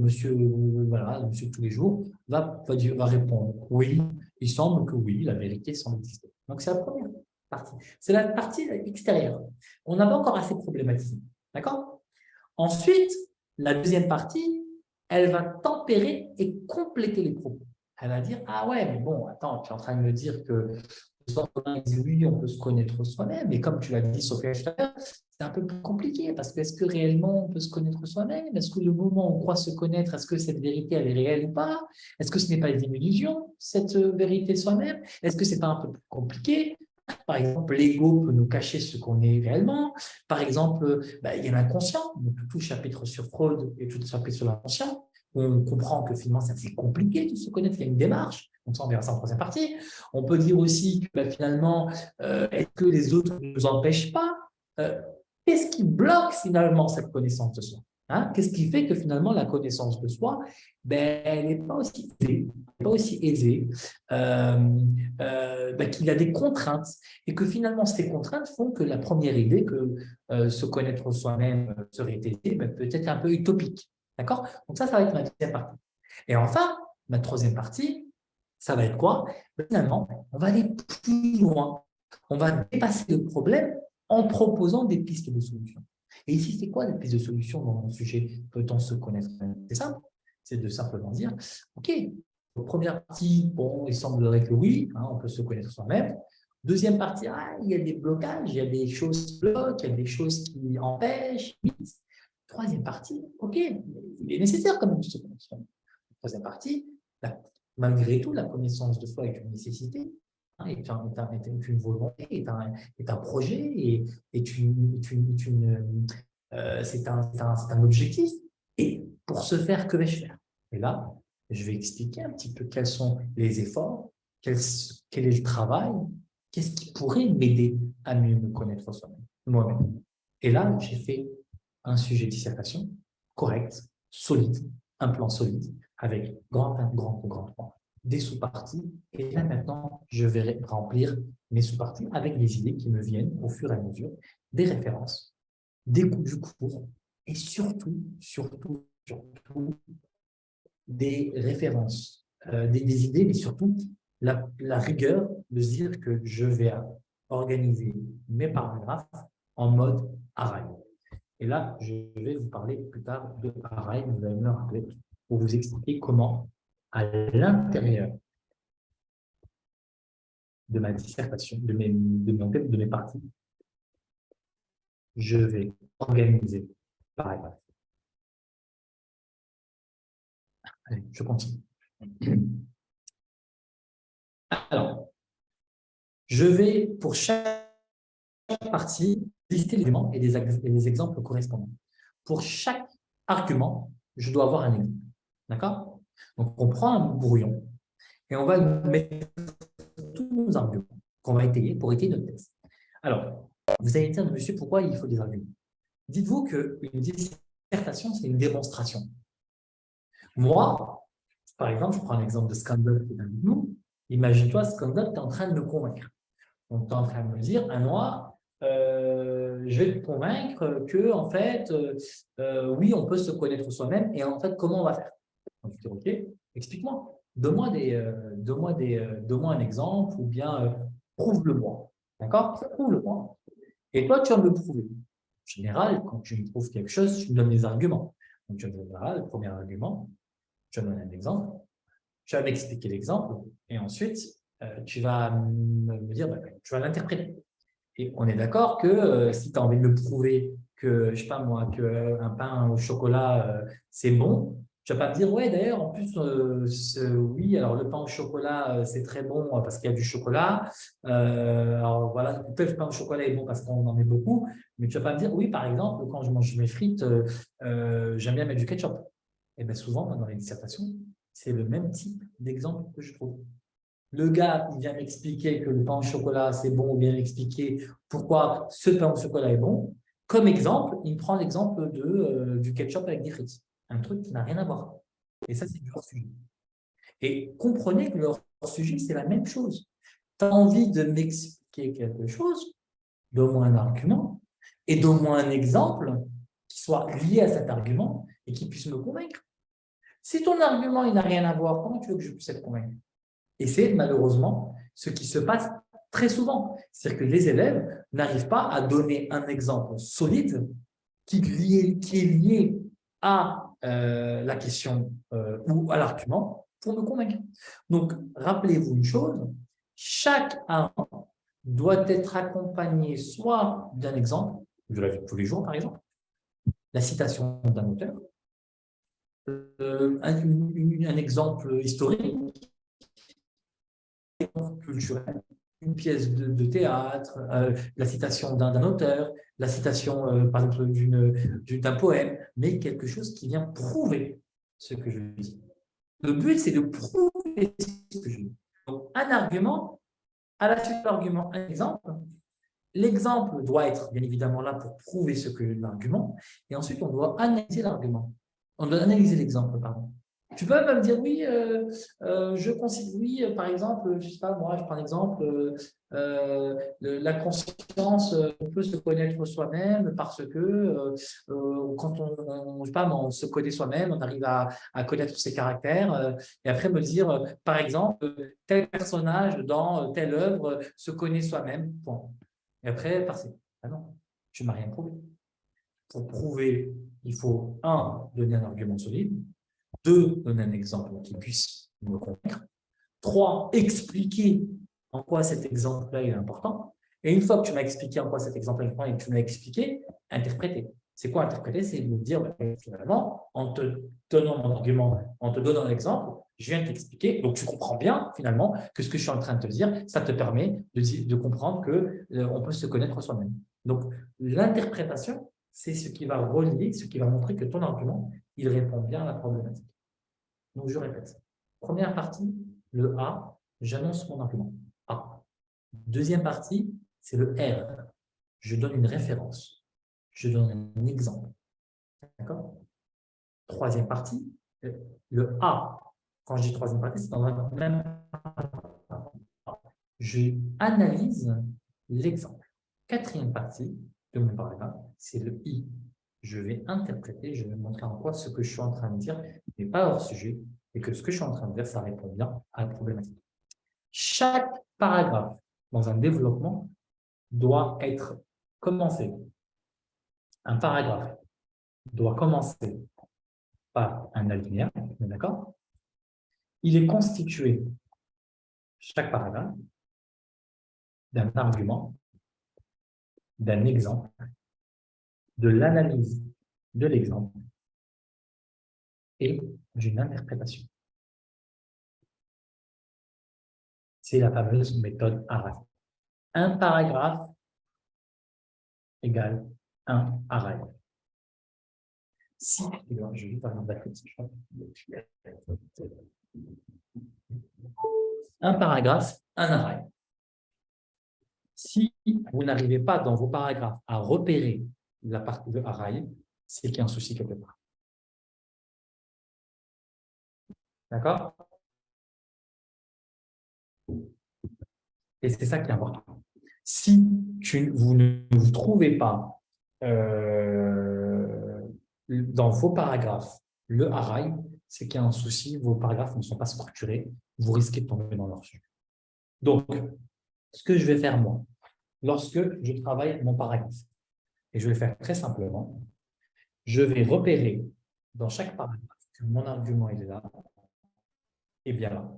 tous les jours, va répondre. Oui, il semble que oui, la vérité semble exister. Donc, c'est la première partie. C'est la partie extérieure. On n'a pas encore assez problématisé. D'accord? Ensuite, la deuxième partie, elle va tempérer et compléter les propos. Elle va dire, ah ouais, mais bon, attends, tu es en train de me dire que oui, on peut se connaître soi-même, mais comme tu l'as dit, Sophia, c'est un peu plus compliqué, parce que est-ce que réellement on peut se connaître soi-même? Est-ce que le moment où on croit se connaître, est-ce que cette vérité, elle est réelle ou pas? Est-ce que ce n'est pas une illusion, cette vérité soi-même? Est-ce que ce n'est pas un peu plus compliqué? Par exemple, l'ego peut nous cacher ce qu'on est réellement. Par exemple, il y a l'inconscient, tout le chapitre sur Freud et tout le chapitre sur l'inconscient. On comprend que finalement, c'est compliqué de se connaître, il y a une démarche. Donc ça, on verra ça en troisième partie. On peut dire aussi que finalement, est-ce que les autres ne nous empêchent pas? Qu'est-ce qui bloque finalement cette connaissance de soi? Qu'est-ce qui fait que finalement, la connaissance de soi, elle n'est pas aussi aisée, qu'il y a des contraintes et que finalement, ces contraintes font que la première idée que se connaître soi-même serait aisée, peut-être un peu utopique. D'accord? Donc ça va être ma deuxième partie. Et enfin, ma troisième partie, ça va être quoi? Finalement, on va aller plus loin. On va dépasser le problème en proposant des pistes de solutions. Et ici, c'est quoi les pistes de solutions dans mon sujet? Peut-on se connaître? C'est simple. C'est de simplement dire, OK, première partie, bon, il semblerait que oui, on peut se connaître soi-même. Deuxième partie, il y a des blocages, il y a des choses qui bloquent, il y a des choses qui empêchent. Troisième partie, OK, il est nécessaire quand même de se connaître soi-même. Troisième partie, malgré tout, la connaissance de soi est une nécessité, est une volonté, est un projet, c'est un objectif. Et pour ce faire, que vais-je faire? Et là, je vais expliquer un petit peu quels sont les efforts, quel est le travail, qu'est-ce qui pourrait m'aider à mieux me connaître moi-même. Et là, j'ai fait un sujet de dissertation correct, solide, un plan solide, avec grand point, des sous-parties. Et là, maintenant, je vais remplir mes sous-parties avec des idées qui me viennent au fur et à mesure, des références, des coups du cours et surtout, des références, des idées, mais surtout la rigueur de se dire que je vais organiser mes paragraphes en mode arrail. Et là, je vais vous parler plus tard de arrail, vous allez me le rappeler, pour vous expliquer comment, à l'intérieur de ma dissertation, de mes parties, je vais organiser paragraphe. Allez, je continue. Alors, je vais, pour chaque partie, lister les éléments et les exemples correspondants. pour chaque argument, je dois avoir un exemple. D'accord? Donc, on prend un brouillon et on va mettre tous nos arguments qu'on va étayer pour étayer notre thèse. Alors, vous allez dire, monsieur, pourquoi il faut des arguments? Dites-vous qu'une dissertation, c'est une démonstration. Moi, par exemple, je prends l'exemple de Scandal qui est avec nous. Imagine-toi, Scandal, tu es en train de me convaincre. Donc, tu es en train de me dire, moi, je vais te convaincre que, en fait, oui, on peut se connaître soi-même et en fait, comment on va faire? Donc, je dis, OK, explique-moi. Donne-moi un exemple ou bien prouve-le-moi. D'accord? Prouve-le-moi. Et toi, tu vas me le prouver. En général, quand tu me prouves quelque chose, tu me donnes des arguments. Donc, tu me donnes le premier argument, tu vas me donner un exemple, tu vas m'expliquer l'exemple, et ensuite, tu vas me dire, tu vas l'interpréter. Et on est d'accord que si tu as envie de me prouver que, je sais pas moi, qu'un pain au chocolat, c'est bon, tu vas pas me dire, ouais, d'ailleurs, en plus, oui, alors le pain au chocolat, c'est très bon parce qu'il y a du chocolat. Alors voilà, peut-être le pain au chocolat est bon parce qu'on en met beaucoup, mais tu vas pas me dire, oui, par exemple, quand je mange mes frites, j'aime bien mettre du ketchup. Et bien souvent, dans les dissertations, c'est le même type d'exemple que je trouve. Le gars, il vient m'expliquer que le pain au chocolat, c'est bon, ou bien m'expliquer pourquoi ce pain au chocolat est bon. Comme exemple, il me prend l'exemple du ketchup avec des frites. Un truc qui n'a rien à voir. Et ça, c'est du hors-sujet. Et comprenez que le hors-sujet, c'est la même chose. Tu as envie de m'expliquer quelque chose, donne-moi un argument, et donne-moi un exemple qui soit lié à cet argument et qui puisse me convaincre. Si ton argument, il n'a rien à voir, comment tu veux que je puisse être convaincu? Et c'est malheureusement ce qui se passe très souvent. C'est-à-dire que les élèves n'arrivent pas à donner un exemple solide qui est lié à la question ou à l'argument pour me convaincre. Donc, rappelez-vous une chose, chaque argument doit être accompagné soit d'un exemple, de la vie de tous les jours par exemple, la citation d'un auteur, un exemple historique, culturel, une pièce de théâtre, la citation d'un auteur, la citation, par exemple, d'un poème, mais quelque chose qui vient prouver ce que je dis. Le but, c'est de prouver ce que je dis. Donc, un argument, à la suite de l'argument, un exemple. L'exemple doit être bien évidemment là pour prouver ce que l'argument, et ensuite on doit analyser l'argument. On doit analyser l'exemple, pardon. Tu peux même me dire, oui, je considère, oui, par exemple, je sais pas, moi, je prends l'exemple, la conscience, on peut se connaître soi-même parce que quand je sais pas, on se connaît soi-même, on arrive à connaître ses caractères, et après me dire, par exemple, tel personnage dans telle œuvre se connaît soi-même, point. Et après, passer. Ah non, tu ne m'as rien prouvé. Pour prouver, il faut, un, donner un argument solide, deux, donner un exemple qui puisse me convaincre, trois, expliquer en quoi cet exemple-là est important, et une fois que tu m'as expliqué en quoi cet exemple est important et que tu m'as expliqué, interpréter. C'est quoi interpréter? C'est me dire, finalement, en te donnant mon argument, en te donnant l'exemple, je viens de t'expliquer, donc tu comprends bien finalement que ce que je suis en train de te dire, ça te permet de comprendre qu'on peut se connaître soi-même. Donc, l'interprétation, c'est ce qui va relier, ce qui va montrer que ton argument, il répond bien à la problématique. Donc, je répète. Première partie, le A, j'annonce mon argument. A. Deuxième partie, c'est le R. Je donne une référence. Je donne un exemple. D'accord? Troisième partie, le A. Quand je dis troisième partie, c'est dans un même. Je analyse l'exemple. Quatrième partie de mon paragraphe, c'est le I. Je vais interpréter, je vais montrer en quoi ce que je suis en train de dire n'est pas hors sujet et que ce que je suis en train de dire, ça répond bien à la problématique. Chaque paragraphe dans un développement doit être commencé. Un paragraphe doit commencer par un alinéa, d'accord? Il est constitué, chaque paragraphe, d'un argument, d'un exemple, de l'analyse de l'exemple et d'une interprétation. C'est la fameuse méthode ARAI. Un paragraphe égale un ARAI. Si, je vais par exemple, un paragraphe, un arrêt. Si vous n'arrivez pas dans vos paragraphes à repérer la partie de arrêt, c'est qu'il y a un souci quelque part. D'accord? Et c'est ça qui est important. Si vous ne vous trouvez pas dans vos paragraphes le arrêt, c'est qu'il y a un souci, vos paragraphes ne sont pas structurés, vous risquez de tomber dans leur sujet. Donc, ce que je vais faire moi, lorsque je travaille mon paragraphe, et je vais le faire très simplement, je vais repérer dans chaque paragraphe que mon argument est là, et bien là,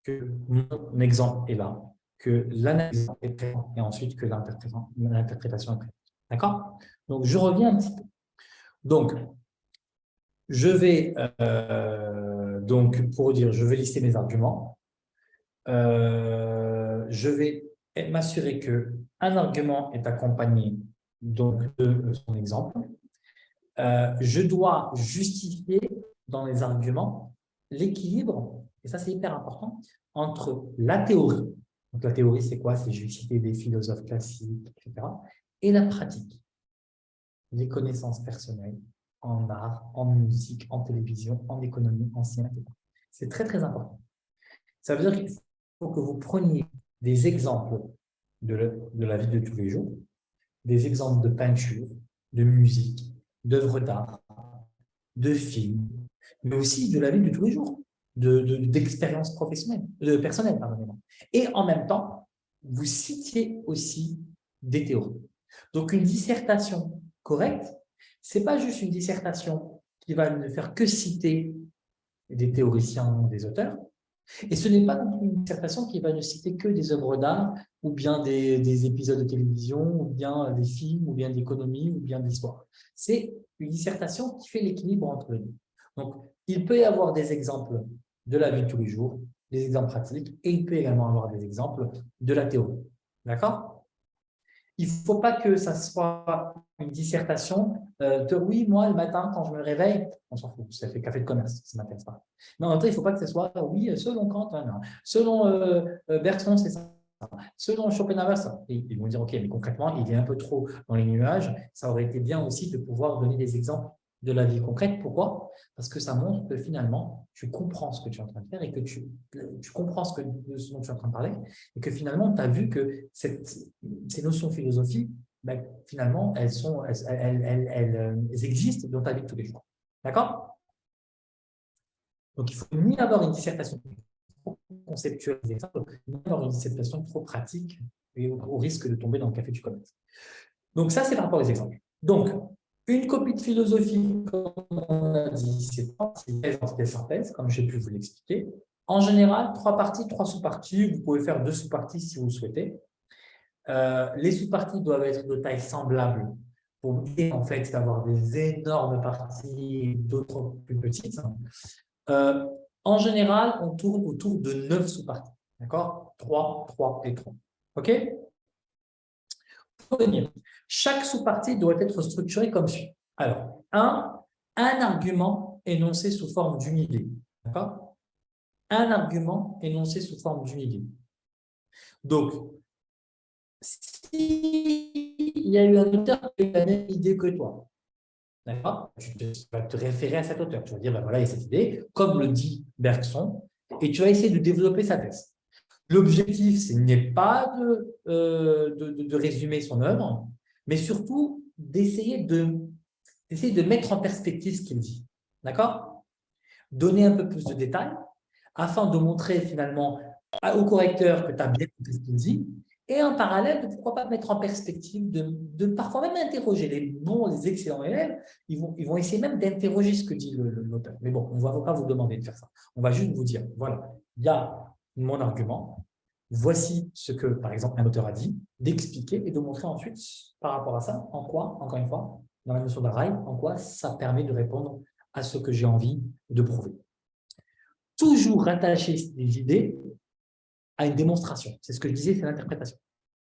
que mon exemple est là, que l'analyse est présente et ensuite que l'interprétation est présente. D'accord? Donc, je reviens un petit peu. Donc, je vais, je vais lister mes arguments. Je vais m'assurer qu'un argument est accompagné donc, de son exemple. Je dois justifier dans les arguments l'équilibre, et ça c'est hyper important, entre la théorie. Donc la théorie c'est quoi? C'est je vais citer des philosophes classiques, etc. Et la pratique. Les connaissances personnelles en art, en musique, en télévision, en économie, en sciences. C'est très très important. Ça veut dire qu'il faut que vous preniez des exemples de la vie de tous les jours, des exemples de peinture, de musique, d'œuvres d'art, de films, mais aussi de la vie de tous les jours, d'expériences professionnelles, personnelles, pardonnez-moi. Et en même temps, vous citiez aussi des théories. Donc, une dissertation correcte, ce n'est pas juste une dissertation qui va ne faire que citer des théoriciens, des auteurs, et ce n'est pas une dissertation qui va ne citer que des œuvres d'art, ou bien des épisodes de télévision, ou bien des films, ou bien d'économie, ou bien d'histoire. C'est une dissertation qui fait l'équilibre entre les deux. Donc, il peut y avoir des exemples de la vie de tous les jours, des exemples pratiques, et il peut également avoir des exemples de la théorie. D'accord? Il ne faut pas que ça soit une dissertation de oui, moi, le matin, quand je me réveille, on s'en fout, ça fait café de commerce, ça ne m'intéresse pas. Mais en même temps, il ne faut pas que ce soit oui, selon Kant, non. Selon Bergson, c'est ça. Selon Schopenhauer, ça. Et ils vont dire, OK, mais concrètement, il est un peu trop dans les nuages. Ça aurait été bien aussi de pouvoir donner des exemples de la vie concrète. Pourquoi? Parce que ça montre que finalement, tu comprends ce que tu es en train de faire et que tu comprends ce dont tu es en train de parler et que finalement, tu as vu que ces notions philosophiques, ben, finalement, elles existent dans ta vie de tous les jours. D'accord? Donc, il ne faut ni avoir une dissertation trop conceptuelle, ni avoir une dissertation trop pratique et au risque de tomber dans le café du commerce. Donc, ça, c'est par rapport aux exemples. Donc, une copie de philosophie, comme on a dit, c'est des synthèses, comme j'ai pu vous l'expliquer. En général, 3 parties, 3 sous-parties. Vous pouvez faire 2 sous-parties si vous le souhaitez. Les sous-parties doivent être de taille semblable pour éviter en fait d'avoir des énormes parties et d'autres plus petites. En général, on tourne autour de 9 sous-parties. D'accord? 3, 3 et 3. OK? Pour venir, chaque sous-partie doit être structurée comme suit. Alors, un argument énoncé sous forme d'une idée. D'accord? Un argument énoncé sous forme d'une idée. Donc, s'il y a eu un auteur qui a eu la même idée que toi, d'accord? Tu vas te référer à cet auteur. Tu vas dire, ben voilà, il y a cette idée, comme le dit Bergson, et tu vas essayer de développer sa thèse. L'objectif, ce n'est pas de résumer son œuvre, mais surtout d'essayer de mettre en perspective ce qu'il dit. D'accord? Donner un peu plus de détails afin de montrer finalement au correcteur que tu as bien compris ce qu'il dit. Et en parallèle, pourquoi pas mettre en perspective, de parfois même interroger les bons, les excellents élèves, ils vont essayer même d'interroger ce que dit l'auteur. Mais bon, on ne va pas vous demander de faire ça. On va juste vous dire, voilà, il y a mon argument, voici ce que, par exemple, un auteur a dit, d'expliquer et de montrer ensuite, par rapport à ça, en quoi, encore une fois, dans la notion d'arrail, en quoi ça permet de répondre à ce que j'ai envie de prouver. Toujours rattacher des idées à une démonstration. C'est ce que je disais, c'est l'interprétation.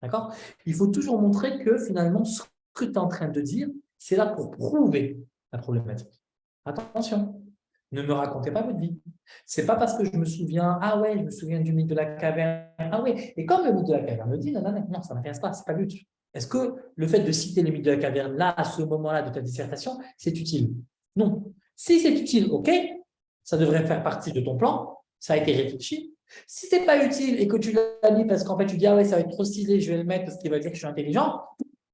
D'accord? Il faut toujours montrer que finalement, ce que tu es en train de dire, c'est là pour prouver la problématique. Attention, ne me racontez pas votre vie. Ce n'est pas parce que je me souviens, ah ouais, je me souviens du mythe de la caverne, ah ouais, et comme le mythe de la caverne me dit, non, non, non, non, ça ne m'intéresse pas, ce n'est pas le but. Est-ce que le fait de citer les mythes de la caverne là, à ce moment-là de ta dissertation, c'est utile? Non. Si c'est utile, ok, ça devrait faire partie de ton plan, ça a été réfléchi. Si ce n'est pas utile et que tu l'as mis parce qu'en fait tu dis, ah ouais, ça va être trop stylé, je vais le mettre parce qu'il va dire que je suis intelligent,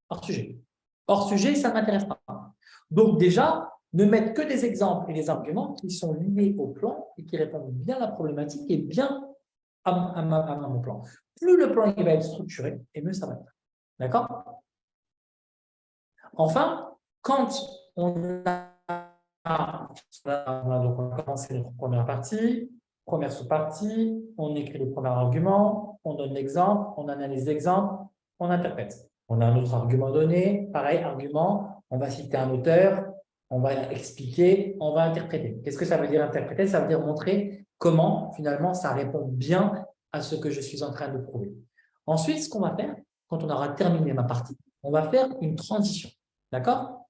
hors sujet. Hors sujet, ça ne m'intéresse pas. Donc déjà, ne mettre que des exemples et des arguments qui sont liés au plan et qui répondent bien à la problématique et bien à mon plan. Plus le plan il va être structuré, et mieux ça va être. D'accord? Enfin, quand on a commencé la première partie, première sous-partie, on écrit le premier argument, on donne l'exemple, on analyse l'exemple, on interprète. On a un autre argument donné, pareil, argument, on va citer un auteur, on va expliquer, on va interpréter. Qu'est-ce que ça veut dire interpréter? Ça veut dire montrer comment, finalement, ça répond bien à ce que je suis en train de prouver. Ensuite, ce qu'on va faire, quand on aura terminé ma partie, on va faire une transition. D'accord?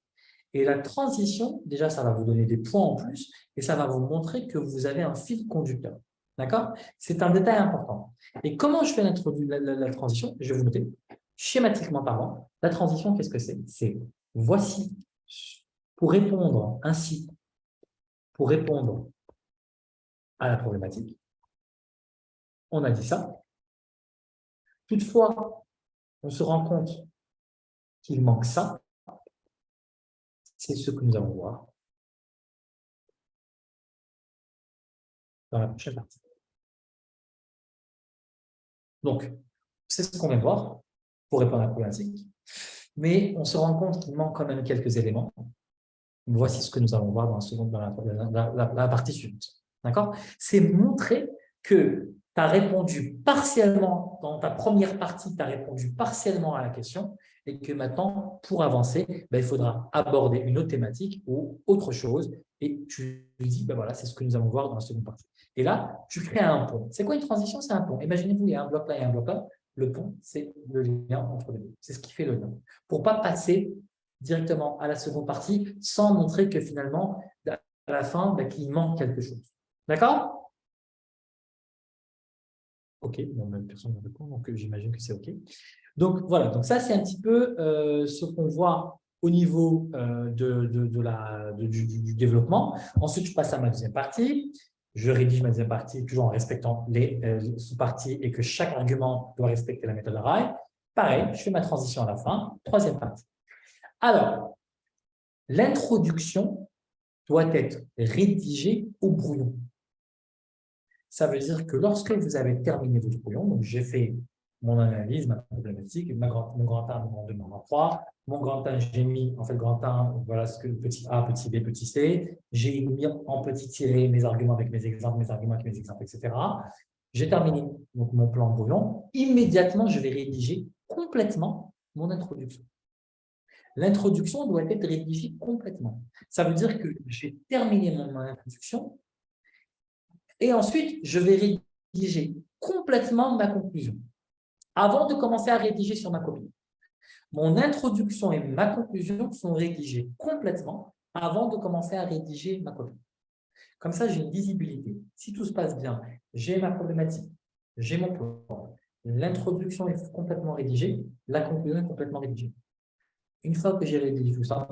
Et la transition, déjà, ça va vous donner des points en plus et ça va vous montrer que vous avez un fil conducteur. D'accord? C'est un détail important. Et comment je fais la transition? Je vais vous noter. Schématiquement parlant, la transition, qu'est-ce que c'est? C'est voici, pour répondre ainsi, pour répondre à la problématique, on a dit ça. Toutefois, on se rend compte qu'il manque ça. C'est ce que nous allons voir dans la prochaine partie. Donc, c'est ce qu'on vient de voir pour répondre à la problématique. Mais on se rend compte qu'il manque quand même quelques éléments. Voici ce que nous allons voir dans la partie suivante. D'accord? C'est montrer que tu as répondu partiellement, dans ta première partie, tu as répondu partiellement à la question et que maintenant, pour avancer, il faudra aborder une autre thématique ou autre chose et tu dis, voilà, c'est ce que nous allons voir dans la seconde partie. Et là, tu crées un pont. C'est quoi une transition? C'est un pont. Imaginez-vous, il y a un bloc là et un bloc là. Le pont, c'est le lien entre les deux. C'est ce qui fait le lien. Pour ne pas passer directement à la seconde partie sans montrer que finalement, à la fin, qu'il manque quelque chose. D'accord? OK, même personne ne répond, donc j'imagine que c'est OK. Donc voilà, donc ça c'est un petit peu ce qu'on voit au niveau du développement. Ensuite, je passe à ma deuxième partie. Je rédige ma deuxième partie toujours en respectant les sous-parties et que chaque argument doit respecter la méthode Arai. Pareil, je fais ma transition à la fin. Troisième partie. Alors, l'introduction doit être rédigée au brouillon. Ça veut dire que lorsque vous avez terminé votre brouillon, donc j'ai fait mon analyse, ma problématique, mon grand 1, mon 2, mon grand 3, mon grand 1, j'ai mis, en fait, grand 1, voilà ce que petit a, petit b, petit c, j'ai mis en petit tiré mes arguments avec mes exemples, mes arguments avec mes exemples, etc. J'ai terminé donc, mon plan brouillon. Immédiatement, je vais rédiger complètement mon introduction. L'introduction doit être rédigée complètement. Ça veut dire que j'ai terminé mon introduction et ensuite, je vais rédiger complètement ma conclusion avant de commencer à rédiger sur ma copie. Mon introduction et ma conclusion sont rédigées complètement avant de commencer à rédiger ma copie. Comme ça, j'ai une visibilité. Si tout se passe bien, j'ai ma problématique, j'ai mon plan, l'introduction est complètement rédigée, la conclusion est complètement rédigée. Une fois que j'ai rédigé tout ça,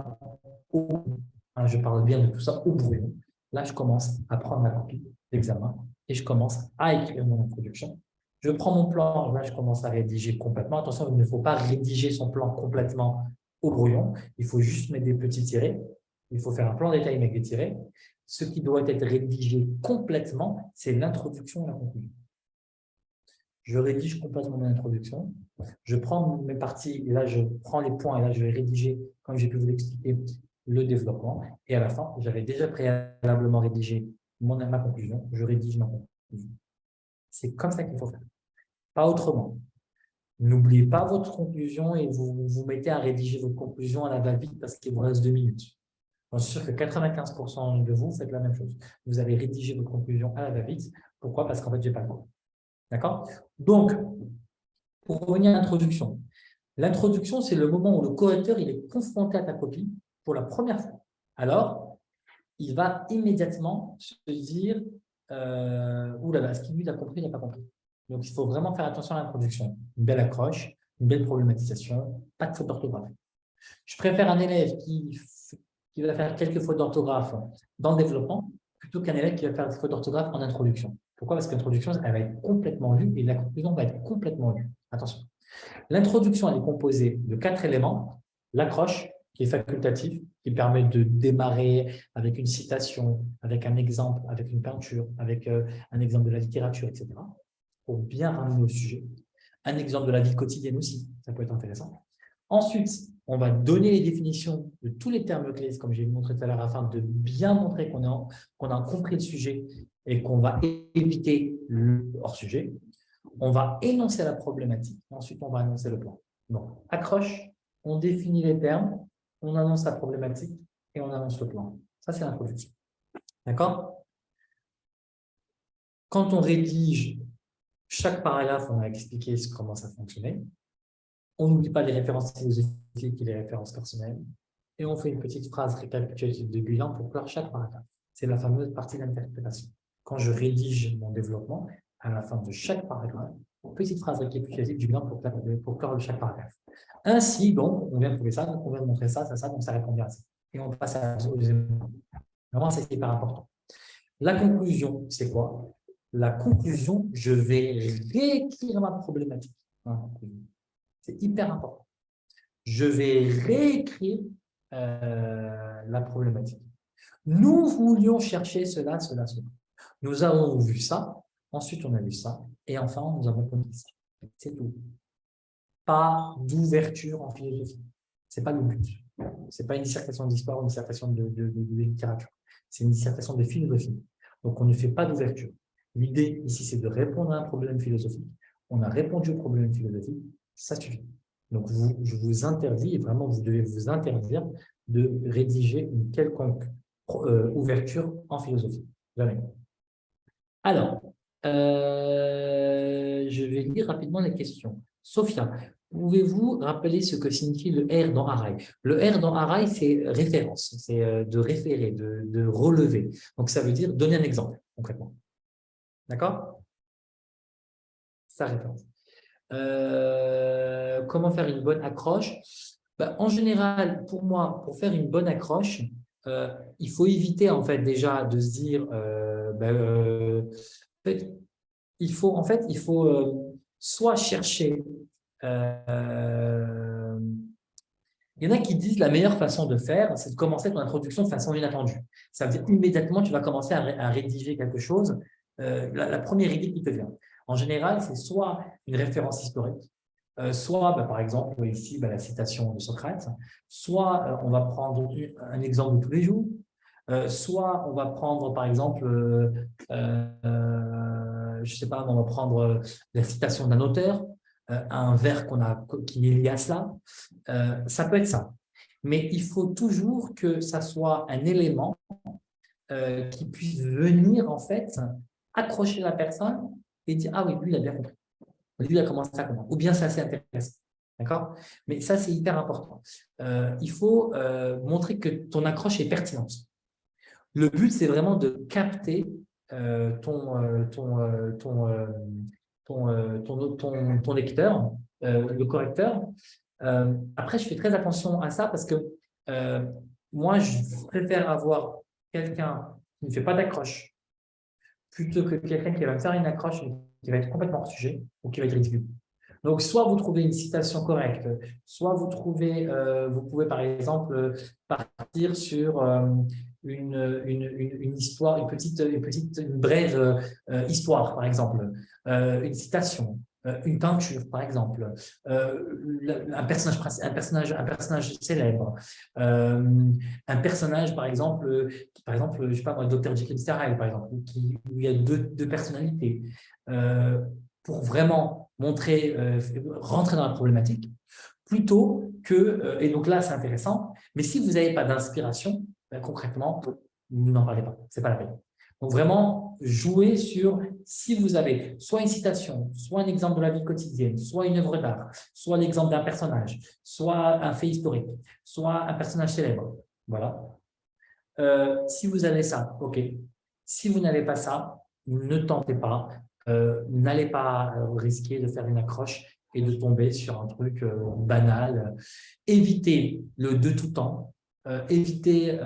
je parle bien de tout ça au brouillon, là, je commence à prendre ma copie d'examen et je commence à écrire mon introduction. Je prends mon plan, là, je commence à rédiger complètement. Attention, il ne faut pas rédiger son plan complètement au brouillon. Il faut juste mettre des petits tirets. Il faut faire un plan détaillé avec des tirets. Ce qui doit être rédigé complètement, c'est l'introduction et la conclusion. Je rédige complètement mon introduction. Je prends mes parties et là, je prends les points et là, je vais rédiger, comme j'ai pu vous l'expliquer, le développement. Et à la fin, j'avais déjà préalablement rédigé ma conclusion. Je rédige ma conclusion. C'est comme ça qu'il faut faire. Pas autrement. N'oubliez pas votre conclusion et vous vous mettez à rédiger votre conclusion à la va-vite parce qu'il vous reste 2 minutes. Je suis sûr que 95% de vous faites la même chose. Vous allez rédiger votre conclusion à la va-vite. Pourquoi? Parce qu'en fait, je n'ai pas le temps. D'accord? Donc, pour revenir à l'introduction. L'introduction, c'est le moment où le correcteur il est confronté à ta copie pour la première fois. Alors, il va immédiatement se dire ouh là là, est-ce qu'il lui a compris, il n'a pas compris. Donc, il faut vraiment faire attention à l'introduction. Une belle accroche, une belle problématisation, pas de faute d'orthographe. Je préfère un élève qui va faire quelques fautes d'orthographe dans le développement plutôt qu'un élève qui va faire des fautes d'orthographe en introduction. Pourquoi? Parce que l'introduction, elle va être complètement lue et la conclusion va être complètement lue. Attention. L'introduction, elle est composée de 4 éléments. L'accroche, qui est facultative, qui permet de démarrer avec une citation, avec un exemple, avec une peinture, avec un exemple de la littérature, etc., pour bien ramener au sujet. Un exemple de la vie quotidienne aussi, ça peut être intéressant. Ensuite, on va donner les définitions de tous les termes clés, comme j'ai montré tout à l'heure, afin de bien montrer qu'on a compris le sujet et qu'on va éviter le hors-sujet. On va énoncer la problématique, ensuite on va annoncer le plan. Donc, accroche, on définit les termes, on annonce la problématique et on annonce le plan. Ça, c'est l'introduction. D'accord? Quand on rédige chaque paragraphe, on a expliqué comment ça fonctionnait. On n'oublie pas les références philosophiques et les références personnelles. Et on fait une petite phrase récapitulative de bilan pour clore chaque paragraphe. C'est la fameuse partie d'interprétation. Quand je rédige mon développement, à la fin de chaque paragraphe, une petite phrase récapitulative du bilan pour clore chaque paragraphe. Ainsi, donc, on vient de trouver ça, donc on vient de montrer ça, donc ça répond bien à ça. Et on passe au deuxième point. Vraiment, c'est hyper important. La conclusion, c'est quoi? La conclusion, je vais réécrire ma problématique. C'est hyper important. Je vais réécrire la problématique. Nous voulions chercher cela, cela, cela. Nous avons vu ça, ensuite on a vu ça, et enfin nous avons compris ça. C'est tout. Pas d'ouverture en philosophie. Ce n'est pas le but. Ce n'est pas une dissertation d'histoire ou une dissertation de littérature. C'est une dissertation de philosophie. Donc on ne fait pas d'ouverture. L'idée ici, c'est de répondre à un problème philosophique. On a répondu au problème philosophique, ça suffit. Donc je vous interdis, et vraiment vous devez vous interdire de rédiger une quelconque ouverture en philosophie. Jamais. Alors, je vais lire rapidement les questions. Sophia, pouvez-vous rappeler ce que signifie le R dans Arai? Le R dans Arai, c'est référence, c'est de référer, de relever. Donc, ça veut dire donner un exemple, concrètement. D'accord? Ça référence. Comment faire une bonne accroche? En général, pour moi, pour faire une bonne accroche, il faut éviter en fait déjà de se dire il faut soit chercher il y en a qui disent la meilleure façon de faire, c'est de commencer ton introduction de façon inattendue. Ça veut dire immédiatement, tu vas commencer à rédiger quelque chose, la première idée qui te vient. En général, c'est soit une référence historique, soit, par exemple, ici, la citation de Socrate, soit on va prendre un exemple de tous les jours, soit on va prendre, par exemple, je ne sais pas, on va prendre la citation d'un auteur, un vers qui est lié à cela. Ça peut être ça. Mais il faut toujours que ça soit un élément qui puisse venir, en fait, accrocher la personne et dire « Ah oui, lui, il a bien compris. Lui, il a commencé à comprendre. » Ou bien c'est assez intéressant. D'accord? Mais ça, c'est hyper important. Il faut montrer que ton accroche est pertinente. Le but, c'est vraiment de capter ton lecteur, le correcteur. Après, je fais très attention à ça parce que moi, je préfère avoir quelqu'un qui ne fait pas d'accroche plutôt que quelqu'un qui va me faire une accroche qui va être complètement hors sujet ou qui va être ridicule. Donc, soit vous trouvez une citation correcte, soit vous pouvez par exemple partir sur une histoire, une brève histoire, par exemple, une citation, une peinture, par exemple, un personnage célèbre, un personnage, par exemple, je sais pas moi, Dr. Jekyll and Hyde, par exemple, où il y a deux personnalités. Pour vraiment montrer, rentrer dans la problématique, plutôt que, et donc là c'est intéressant, mais si vous n'avez pas d'inspiration, concrètement, vous n'en parlez pas, ce n'est pas la peine. Donc vraiment, jouez sur, si vous avez soit une citation, soit un exemple de la vie quotidienne, soit une œuvre d'art, soit l'exemple d'un personnage, soit un fait historique, soit un personnage célèbre, voilà. Si vous avez ça, OK. Si vous n'avez pas ça, ne tentez pas. N'allez pas risquer de faire une accroche et de tomber sur un truc banal. Évitez le de tout temps. Évitez.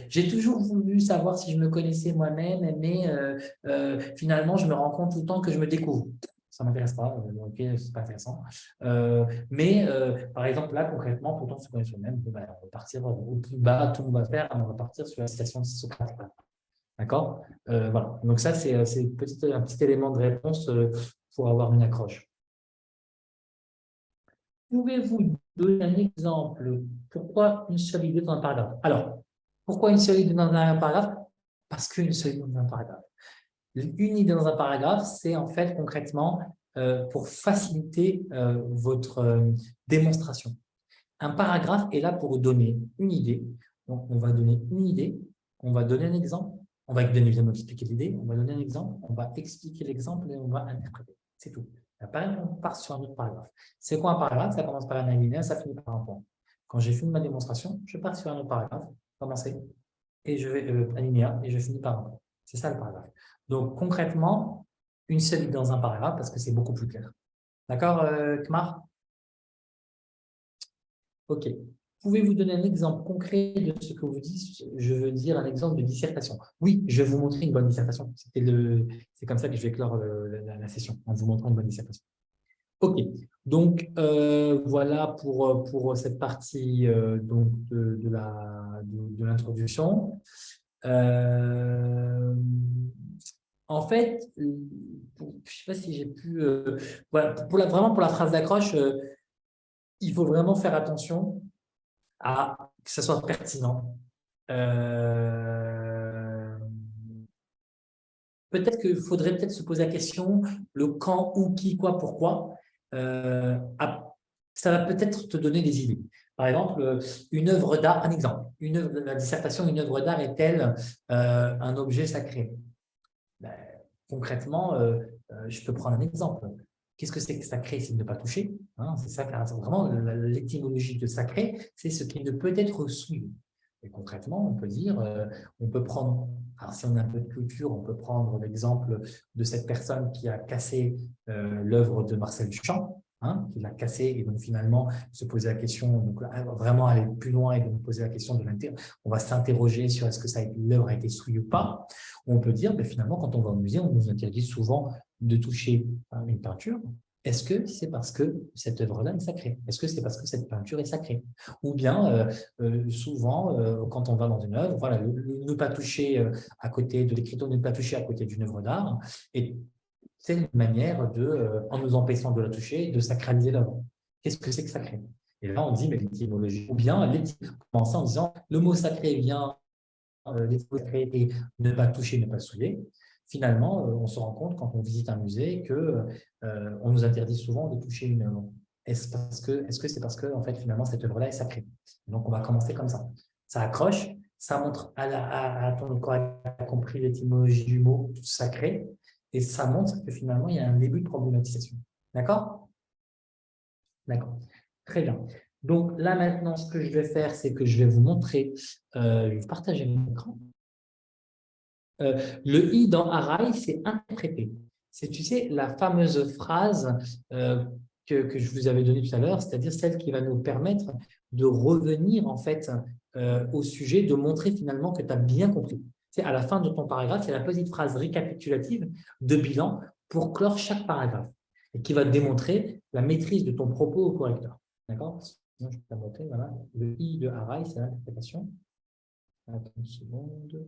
J'ai toujours voulu savoir si je me connaissais moi-même, mais finalement, je me rends compte tout le temps que je me découvre. Ça ne m'intéresse pas, ok, c'est pas intéressant. Par exemple, là, concrètement, pourtant, se connaître soi-même, on va partir au plus bas, tout le monde va faire, on va partir sur la citation de Socrate. D'accord. Voilà. Donc, ça, c'est un petit élément de réponse pour avoir une accroche. Pouvez-vous donner un exemple? Pourquoi une seule idée dans un paragraphe? Alors, pourquoi une seule idée dans un paragraphe? Parce qu'une seule idée dans un paragraphe. Une idée dans un paragraphe, c'est en fait concrètement pour faciliter votre démonstration. Un paragraphe est là pour donner une idée. Donc, on va donner une idée, on va donner un exemple, on va bien évidemment expliquer l'idée, on va donner un exemple, on va expliquer l'exemple et on va interpréter. C'est tout. Après, on part sur un autre paragraphe. C'est quoi un paragraphe? Ça commence par un alinéa, ça finit par un point. Quand j'ai fini ma démonstration, je pars sur un autre paragraphe, commencer, et je vais alinéa, et je finis par un point. C'est ça le paragraphe. Donc, concrètement, une seule idée dans un paragraphe parce que c'est beaucoup plus clair. D'accord, Kmar? OK. Pouvez-vous donner un exemple concret de ce que vous dites? Je veux dire un exemple de dissertation. Oui, je vais vous montrer une bonne dissertation. C'est comme ça que je vais clore la session, en vous montrant une bonne dissertation. OK. Donc, voilà pour cette partie donc de l'introduction. En fait, je ne sais pas si j'ai pu… voilà, vraiment pour la phrase d'accroche, il faut vraiment faire attention à que ça soit pertinent. Peut-être qu'il faudrait peut-être se poser la question, le quand, où, qui, quoi, pourquoi. Ça va peut-être te donner des idées. Par exemple, une œuvre d'art, un exemple. La dissertation, une œuvre d'art est-elle un objet sacré? Ben, concrètement, je peux prendre un exemple. Qu'est-ce que c'est que sacré? C'est de ne pas toucher. Hein, c'est ça, vraiment, l'étymologie de sacré, c'est ce qui ne peut être souillé. Et concrètement, on peut dire, on peut prendre, alors si on a un peu de culture, on peut prendre l'exemple de cette personne qui a cassé l'œuvre de Marcel Duchamp, hein, qui l'a cassé et donc finalement se poser la question, donc vraiment aller plus loin et donc poser la question de l'intérêt. On va s'interroger sur est-ce que l'œuvre a été souillée ou pas. On peut dire, ben, finalement, quand on va au musée, on nous interdit souvent de toucher une peinture. Est-ce que c'est parce que cette œuvre-là est sacrée? Est-ce que c'est parce que cette peinture est sacrée? Ou bien, souvent, quand on va dans une œuvre, voilà, ne pas toucher à côté de l'écriture, ne pas toucher à côté d'une œuvre d'art, et c'est une manière de, en nous empêchant de la toucher, de sacraliser l'œuvre. Qu'est-ce que c'est que sacré? Et là, on dit, mais l'étymologie, ou bien commencer en disant, le mot sacré vient sacré et ne pas toucher, ne pas souiller. Finalement, on se rend compte quand on visite un musée que on nous interdit souvent de toucher une œuvre. Est-ce que c'est parce que en fait finalement cette œuvre-là est sacrée? Donc on va commencer comme ça. Ça accroche, ça montre à ton corps a compris l'étymologie du mot sacré et ça montre que finalement il y a un début de problématisation. D'accord? D'accord. Très bien. Donc là maintenant, ce que je vais faire, c'est que je vais vous montrer, je vais partager mon écran. Le i dans Arai, c'est interpréter. C'est, tu sais, la fameuse phrase que je vous avais donnée tout à l'heure, c'est-à-dire celle qui va nous permettre de revenir en fait au sujet, de montrer finalement que tu as bien compris. C'est à la fin de ton paragraphe, c'est la petite phrase récapitulative de bilan pour clore chaque paragraphe et qui va démontrer la maîtrise de ton propos au correcteur. D'accord? Sinon, je peux montrer, voilà. Le i de Arai, c'est l'interprétation. Attends une seconde.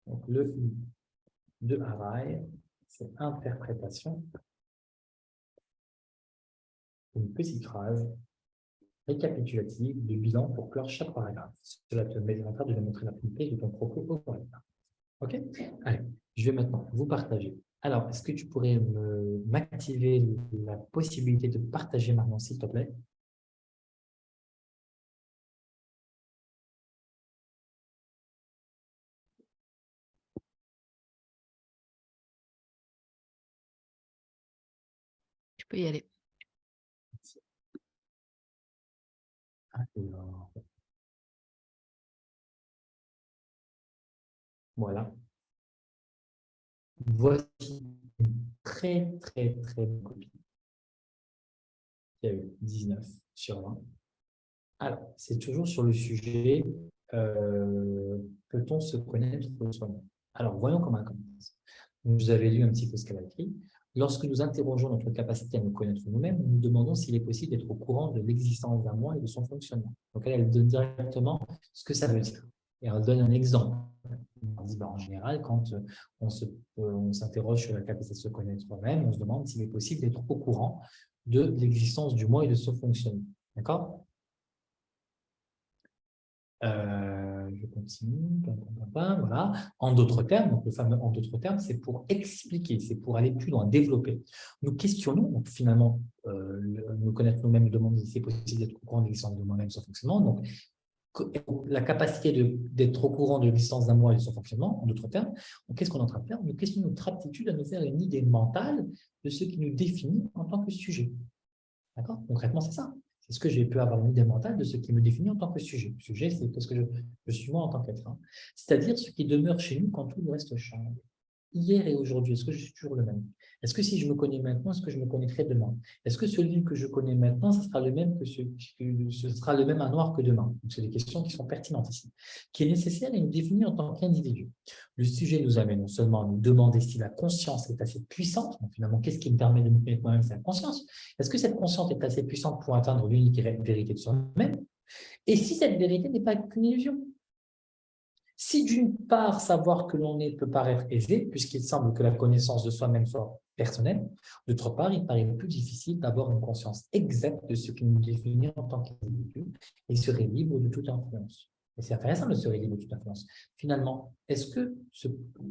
Donc, le I de Hawaï, c'est interprétation. Une petite phrase récapitulative de bilan pour clore chaque paragraphe. Cela te permettra de démontrer la qualité de ton propos au correcteur. OK? Allez, je vais maintenant vous partager. Alors, est-ce que tu pourrais m'activer la possibilité de partager maintenant, s'il te plaît? Tu peux y aller. Alors, Voilà. Voici une très, très, très bonne copie qui a eu 19 sur 20. Alors, c'est toujours sur le sujet peut-on se connaître soi-même? Alors, voyons comment elle commence. Vous avez lu un petit peu ce qu'elle a écrit. Lorsque nous interrogeons notre capacité à nous connaître nous-mêmes, nous nous demandons s'il est possible d'être au courant de l'existence d'un moi et de son fonctionnement. Donc, elle donne directement ce que ça veut dire. Et elle donne un exemple. On dit, en général, quand on s'interroge sur la capacité de se connaître soi-même, on se demande s'il est possible d'être au courant de l'existence du moi et de son fonctionnement. D'accord? Je continue. Voilà. En d'autres termes, donc le fameux en d'autres termes, c'est pour expliquer, c'est pour aller plus loin, développer. Nous questionnons, donc finalement, nous connaître nous-mêmes, nous demandons si c'est possible d'être au courant de l'existence de moi-même, son fonctionnement. Donc, la capacité d'être au courant de l'existence d'un moi et de son fonctionnement, en d'autres termes, qu'est-ce qu'on est en train de faire? Nous questionnons notre aptitude à nous faire une idée mentale de ce qui nous définit en tant que sujet. D'accord? Concrètement, c'est ça. C'est ce que j'ai pu avoir une idée mentale de ce qui me définit en tant que sujet. Le sujet, c'est ce que je suis moi en tant qu'être. C'est-à-dire ce qui demeure chez nous quand tout le reste change. Hier et aujourd'hui, est-ce que je suis toujours le même? Est-ce que si je me connais maintenant, est-ce que je me connaîtrai demain? Est-ce que celui que je connais maintenant, ce sera le même ce sera le même à noir que demain? Donc, c'est des questions qui sont pertinentes ici, qui est nécessaire et nous définir en tant qu'individu. Le sujet nous amène non seulement à nous demander si la conscience est assez puissante, donc finalement, qu'est-ce qui me permet de me connaître moi-même, c'est la conscience. Est-ce que cette conscience est assez puissante pour atteindre l'unique vérité de soi-même? Et si cette vérité n'est pas qu'une illusion? Si d'une part, savoir que l'on est peut paraître aisé, puisqu'il semble que la connaissance de soi-même soit personnelle, d'autre part, il paraît plus difficile d'avoir une conscience exacte de ce qui nous définit en tant qu'individu et serait libre de toute influence. Et c'est intéressant de serait libre de toute influence. Finalement, est-ce que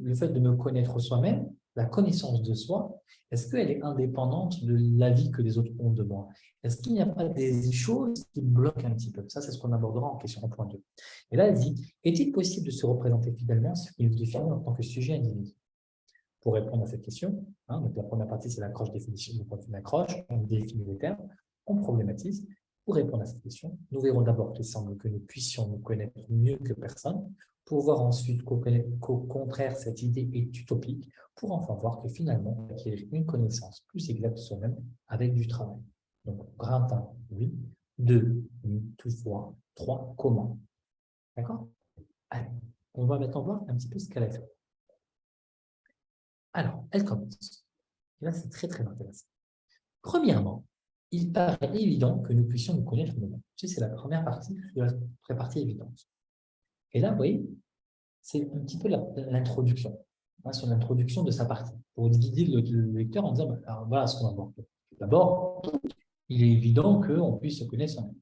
le fait de me connaître soi-même, la connaissance de soi, est-ce qu'elle est indépendante de l'avis que les autres ont de moi? Est-ce qu'il n'y a pas des choses qui bloquent un petit peu? Ça, c'est ce qu'on abordera en question en point 2. Et là, elle dit, est-il possible de se représenter fidèlement ce qui nous définit en tant que sujet individu? Pour répondre à cette question, donc la première partie, c'est l'accroche définition, le point de l'accroche, on définit les termes, on problématise. Pour répondre à cette question, nous verrons d'abord qu'il semble que nous puissions nous connaître mieux que personne, pour voir ensuite qu'au contraire, cette idée est utopique, pour enfin voir que finalement, acquérir une connaissance plus exacte de soi-même avec du travail. Donc, grand 1, oui. 2, oui, toutefois. 3, comment? D'accord? Allez, on va maintenant voir un petit peu ce qu'elle a fait. Alors, elle commence. Et là, c'est très, très intéressant. Premièrement, il paraît évident que nous puissions nous connaître nous-mêmes. Tu sais, c'est la première partie de la vraie partie évidente. Et là, vous voyez, c'est un petit peu l'introduction. Sur l'introduction de sa partie, pour guider le lecteur en disant, alors, voilà ce qu'on va voir. D'abord, il est évident qu'on puisse se connaître soi-même.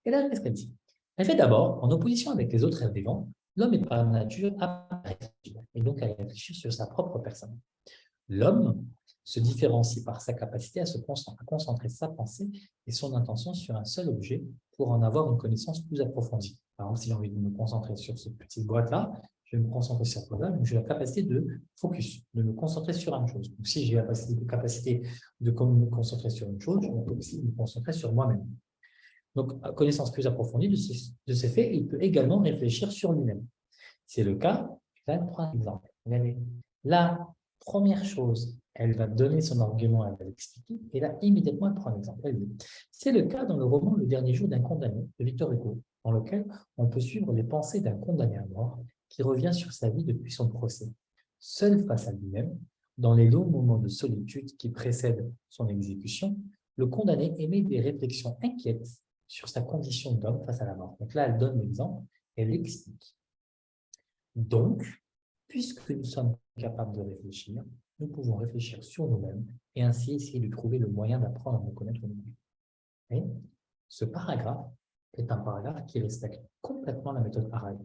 Et là, qu'est-ce qu'elle dit? Elle fait d'abord, en opposition avec les autres êtres vivants, l'homme est par nature à réfléchir, et donc à réfléchir sur sa propre personne. L'homme se différencie par sa capacité à concentrer sa pensée et son intention sur un seul objet pour en avoir une connaissance plus approfondie. Par exemple, si j'ai envie de me concentrer sur cette petite boîte-là, je vais me concentrer sur cette boîte-là, donc j'ai la capacité de focus, de me concentrer sur une chose. Donc, si j'ai la capacité de me concentrer sur une chose, je peux aussi me concentrer sur moi-même. Donc, connaissance plus approfondie de ces faits, il peut également réfléchir sur lui-même. C'est le cas, je vais prendre un exemple. La première chose, elle va donner son argument, elle va l'expliquer, et là, immédiatement, elle prend un exemple. Elle dit, c'est le cas dans le roman Le dernier jour d'un condamné de Victor Hugo, dans lequel on peut suivre les pensées d'un condamné à mort qui revient sur sa vie depuis son procès. Seul face à lui-même, dans les longs moments de solitude qui précèdent son exécution, le condamné émet des réflexions inquiètes sur sa condition d'homme face à la mort. Donc là, elle donne l'exemple, elle explique. Donc, puisque nous sommes capables de réfléchir, nous pouvons réfléchir sur nous-mêmes et ainsi essayer de trouver le moyen d'apprendre à nous connaître nous-mêmes. Et ce paragraphe est un paragraphe qui respecte complètement la méthode Harari.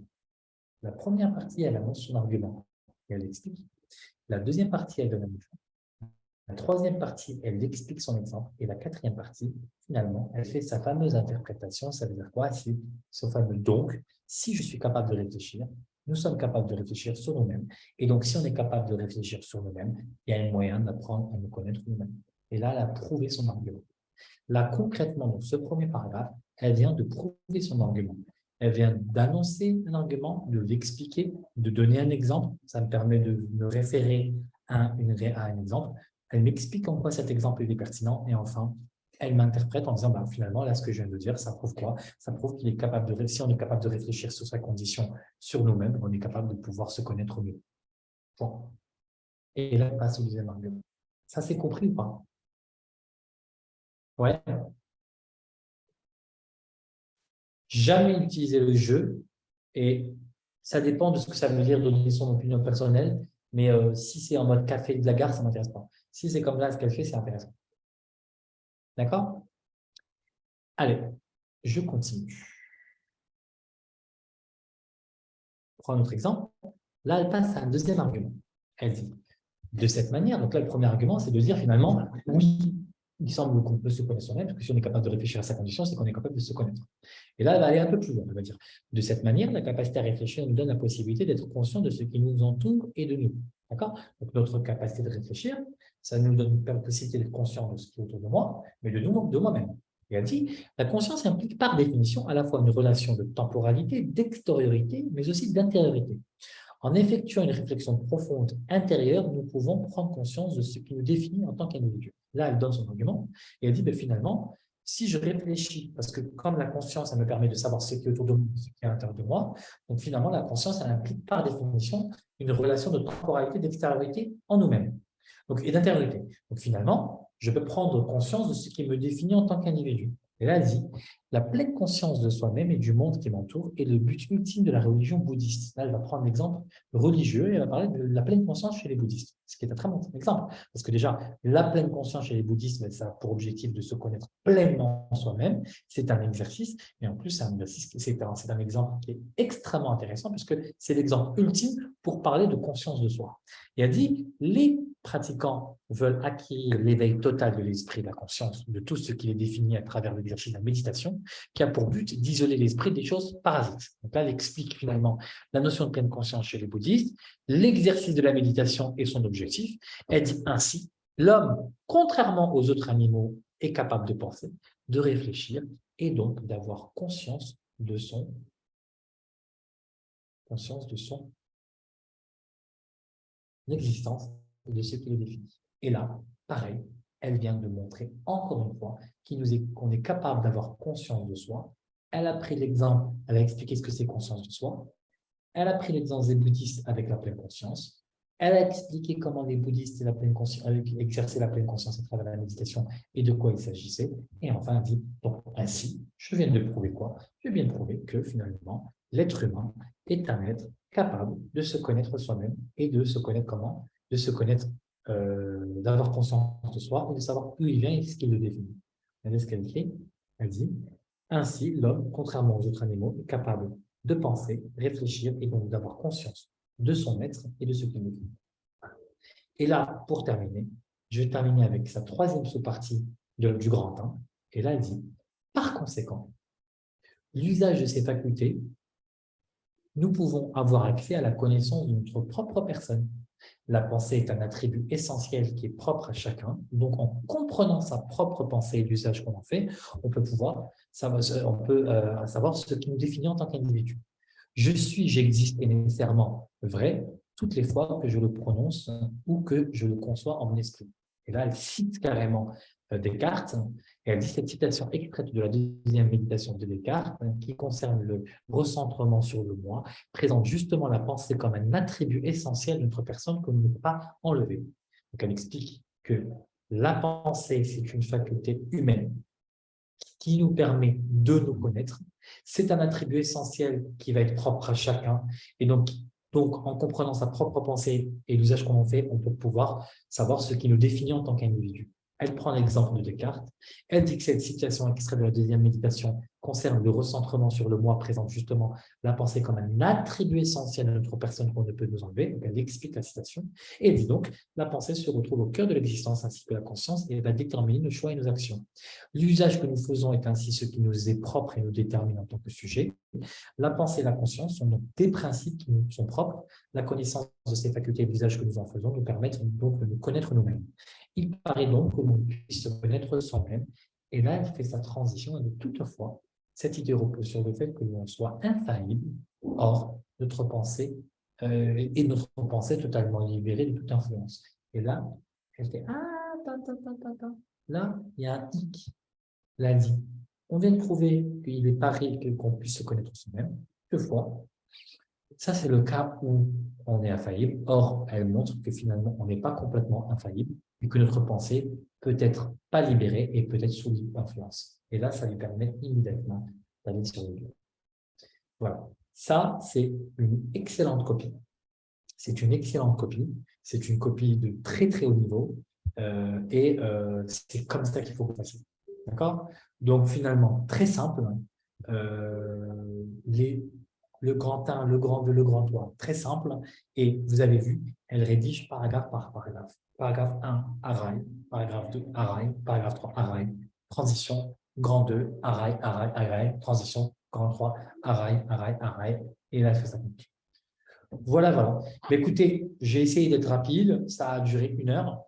La première partie, elle annonce son argument et elle explique. La deuxième partie, elle donne un exemple. La troisième partie, elle explique son exemple. Et la quatrième partie, finalement, elle fait sa fameuse interprétation. Ça veut dire quoi? C'est ce fameux donc. Si je suis capable de réfléchir, nous sommes capables de réfléchir sur nous-mêmes. Et donc, si on est capable de réfléchir sur nous-mêmes, il y a un moyen d'apprendre à nous connaître nous-mêmes. Et là, elle a prouvé son argument. Là, concrètement, dans ce premier paragraphe, elle vient de prouver son argument. Elle vient d'annoncer un argument, de l'expliquer, de donner un exemple. Ça me permet de me référer à un exemple. Elle m'explique en quoi cet exemple est pertinent. Et enfin, elle m'interprète en disant, bah, finalement, là, ce que je viens de dire, ça prouve quoi? Ça prouve qu'il est capable de, si on est capable de réfléchir sur sa condition, sur nous-mêmes, on est capable de pouvoir se connaître mieux. Bon. Et là, on passe au deuxième argument. Ça, c'est compris ou pas? Ouais. Jamais utiliser le jeu, et ça dépend de ce que ça veut dire donner son opinion personnelle, mais si c'est en mode café de la gare, ça ne m'intéresse pas. Si c'est comme là ce qu'elle fait, c'est intéressant. D'accord? Allez, je continue. Prends un autre exemple. Là, elle passe à un deuxième argument. Elle dit, de cette manière, donc là, le premier argument, c'est de dire finalement, oui, il semble qu'on peut se connaître soi-même, parce que si on est capable de réfléchir à sa condition, c'est qu'on est capable de se connaître. Et là, elle va aller un peu plus loin. Elle va dire, de cette manière, la capacité à réfléchir nous donne la possibilité d'être conscient de ce qui nous entoure et de nous. D'accord? Donc, notre capacité de réfléchir, ça nous donne la possibilité d'être conscient de ce qui est autour de moi, mais de nous, de moi-même. Et elle dit, la conscience implique par définition à la fois une relation de temporalité, d'extériorité, mais aussi d'intériorité. En effectuant une réflexion profonde intérieure, nous pouvons prendre conscience de ce qui nous définit en tant qu'individu. Là, elle donne son argument et elle dit, ben, finalement, si je réfléchis, parce que comme la conscience, elle me permet de savoir ce qui est autour de moi, ce qui est à l'intérieur de moi, donc finalement, la conscience, elle implique par définition une relation de temporalité, d'extériorité en nous-mêmes, donc, et d'intériorité. Donc finalement, je peux prendre conscience de ce qui me définit en tant qu'individu. Et là, elle dit, la pleine conscience de soi-même et du monde qui m'entoure est le but ultime de la religion bouddhiste. Là, elle va prendre l'exemple religieux et elle va parler de la pleine conscience chez les bouddhistes, ce qui est un très bon exemple. Parce que déjà, la pleine conscience chez les bouddhistes, ça a pour objectif de se connaître pleinement soi-même. C'est un exercice, et en plus, c'est un exemple qui est extrêmement intéressant puisque c'est l'exemple ultime pour parler de conscience de soi. Et elle dit, les pratiquants veulent acquérir l'éveil total de l'esprit, de la conscience, de tout ce qui est défini à travers l'exercice de la méditation, qui a pour but d'isoler l'esprit des choses parasites. Donc là, elle explique finalement la notion de pleine conscience chez les bouddhistes, l'exercice de la méditation et son objectif. Elle dit ainsi, l'homme, contrairement aux autres animaux, est capable de penser, de réfléchir et donc d'avoir conscience de son existence et de ce qui le définit. Et là, pareil, elle vient de montrer encore une fois qu'on est capable d'avoir conscience de soi. Elle a pris l'exemple, elle a expliqué ce que c'est conscience de soi. Elle a pris l'exemple des bouddhistes avec la pleine conscience. Elle a expliqué comment les bouddhistes exerçaient la pleine conscience à travers la méditation et de quoi il s'agissait. Et enfin, elle dit, donc ainsi, je viens de prouver quoi? Je viens de prouver que finalement, l'être humain est un être capable de se connaître soi-même et de se connaître comment? De se connaître, d'avoir conscience de soi et de savoir où il vient et ce qui le définit. Vous voyez ce qu'elle écrit? Elle dit, ainsi, l'homme, contrairement aux autres animaux, est capable de penser, réfléchir et donc d'avoir conscience de son être et de ce qu'il nous dit. Et là, pour terminer, je vais terminer avec sa troisième sous-partie du grand 1. Et là, elle dit, par conséquent, l'usage de ces facultés, nous pouvons avoir accès à la connaissance de notre propre personne. La pensée est un attribut essentiel qui est propre à chacun. Donc, en comprenant sa propre pensée et l'usage qu'on en fait, on peut savoir ce qui nous définit en tant qu'individu. Je suis, j'existe est nécessairement vrai toutes les fois que je le prononce ou que je le conçois en mon esprit. Et là, elle cite carrément Descartes, et elle dit cette citation extraite de la deuxième méditation de Descartes, qui concerne le recentrement sur le moi, présente justement la pensée comme un attribut essentiel de notre personne que l'on ne peut pas enlever. Donc, elle explique que la pensée, c'est une faculté humaine qui nous permet de nous connaître. C'est un attribut essentiel qui va être propre à chacun. Et donc en comprenant sa propre pensée et l'usage qu'on en fait, on peut pouvoir savoir ce qui nous définit en tant qu'individu. Elle prend l'exemple de Descartes. Elle dit que cette citation extraite de la deuxième méditation concerne le recentrement sur le moi, présente justement la pensée comme un attribut essentiel de notre personne qu'on ne peut nous enlever. Donc, elle explique la citation et elle dit donc la pensée se retrouve au cœur de l'existence ainsi que la conscience et elle va déterminer nos choix et nos actions. L'usage que nous faisons est ainsi ce qui nous est propre et nous détermine en tant que sujet. La pensée et la conscience sont donc des principes qui nous sont propres. La connaissance de ces facultés et de l'usage que nous en faisons nous permettent donc de nous connaître nous-mêmes. Il paraît donc que l'on puisse se connaître soi-même. Et là, elle fait sa transition. Elle dit toutefois, Cette idée repose sur le fait que l'on soit infaillible, or notre pensée et notre pensée totalement libérée de toute influence. Et là, elle fait ah, attends. Là, il y a un hic. Là, dit, on vient de prouver qu'il est pareil qu'on puisse se connaître soi-même. Toutefois, ça, c'est le cas où on est infaillible. Or, elle montre que finalement, on n'est pas complètement infaillible et que notre pensée peut être pas libérée et peut être sous influence. Et là, ça lui permet immédiatement d'aller sur le lieu. Voilà. Ça, c'est une excellente copie. C'est une excellente copie. C'est une copie de très, très haut niveau. C'est comme ça qu'il faut passer. D'accord? Donc, finalement, très simple. Le grand 1, le grand 2, le grand 3, très simple. Et vous avez vu, elle rédige paragraphe par paragraphe. Paragraphe 1, arrail. Paragraphe 2, arrail. Paragraphe 3, arrail. Transition, grand 2, arrail. Transition, grand 3, arrail. Et là, ça continue. Voilà. Mais écoutez, j'ai essayé d'être rapide. Ça a duré 1 heure.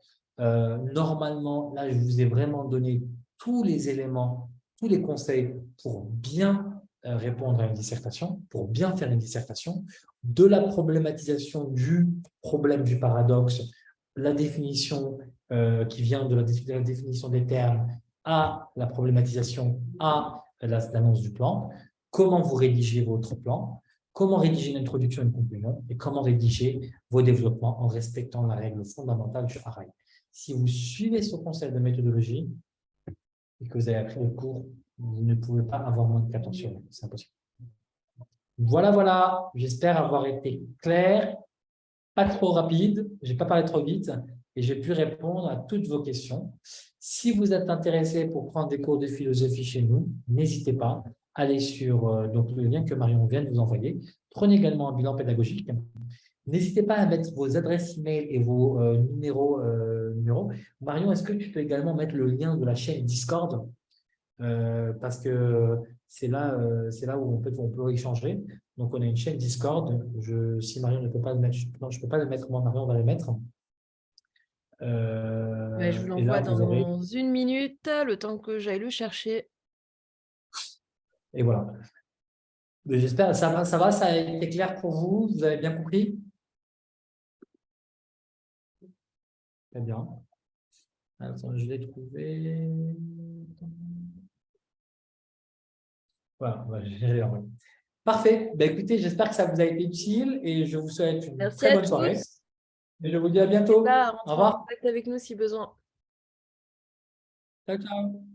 Normalement, là, je vous ai vraiment donné tous les éléments, tous les conseils pour bien répondre à une dissertation, pour bien faire une dissertation, de la problématisation du problème du paradoxe, la définition qui vient de la définition des termes à la problématisation, à l'annonce du plan, comment vous rédigez votre plan, comment rédiger une introduction et une conclusion, et comment rédiger vos développements en respectant la règle fondamentale du arrail. Si vous suivez ce conseil de méthodologie et que vous avez appris le cours, vous ne pouvez pas avoir moins de 14 sur 20. C'est impossible. Voilà. J'espère avoir été clair, pas trop rapide, je n'ai pas parlé trop vite et j'ai pu répondre à toutes vos questions. Si vous êtes intéressé pour prendre des cours de philosophie chez nous, n'hésitez pas. Allez sur donc, le lien que Marion vient de vous envoyer. Prenez également un bilan pédagogique. N'hésitez pas à mettre vos adresses email et vos numéros. Marion, est-ce que tu peux également mettre le lien de la chaîne Discord parce que c'est là où on peut échanger. Donc, on a une chaîne Discord. Si Marion ne peut pas le mettre, non, je ne peux pas le mettre, moi, Marion va le mettre. Je vous Et là, l'envoie vous aurez… dans 1 minute, le temps que j'aille le chercher. Et voilà. J'espère, ça va, ça a été clair pour vous? Vous avez bien compris? Très bien. Attends, je l'ai trouvé. Voilà, j'ai envoyé. Parfait. Écoutez, j'espère que ça vous a été utile et je vous souhaite une Merci très à bonne soirée. tous. Et je vous dis à bientôt. N'hésitez pas à Au rentrer en revoir. contact avec nous si besoin. Ciao.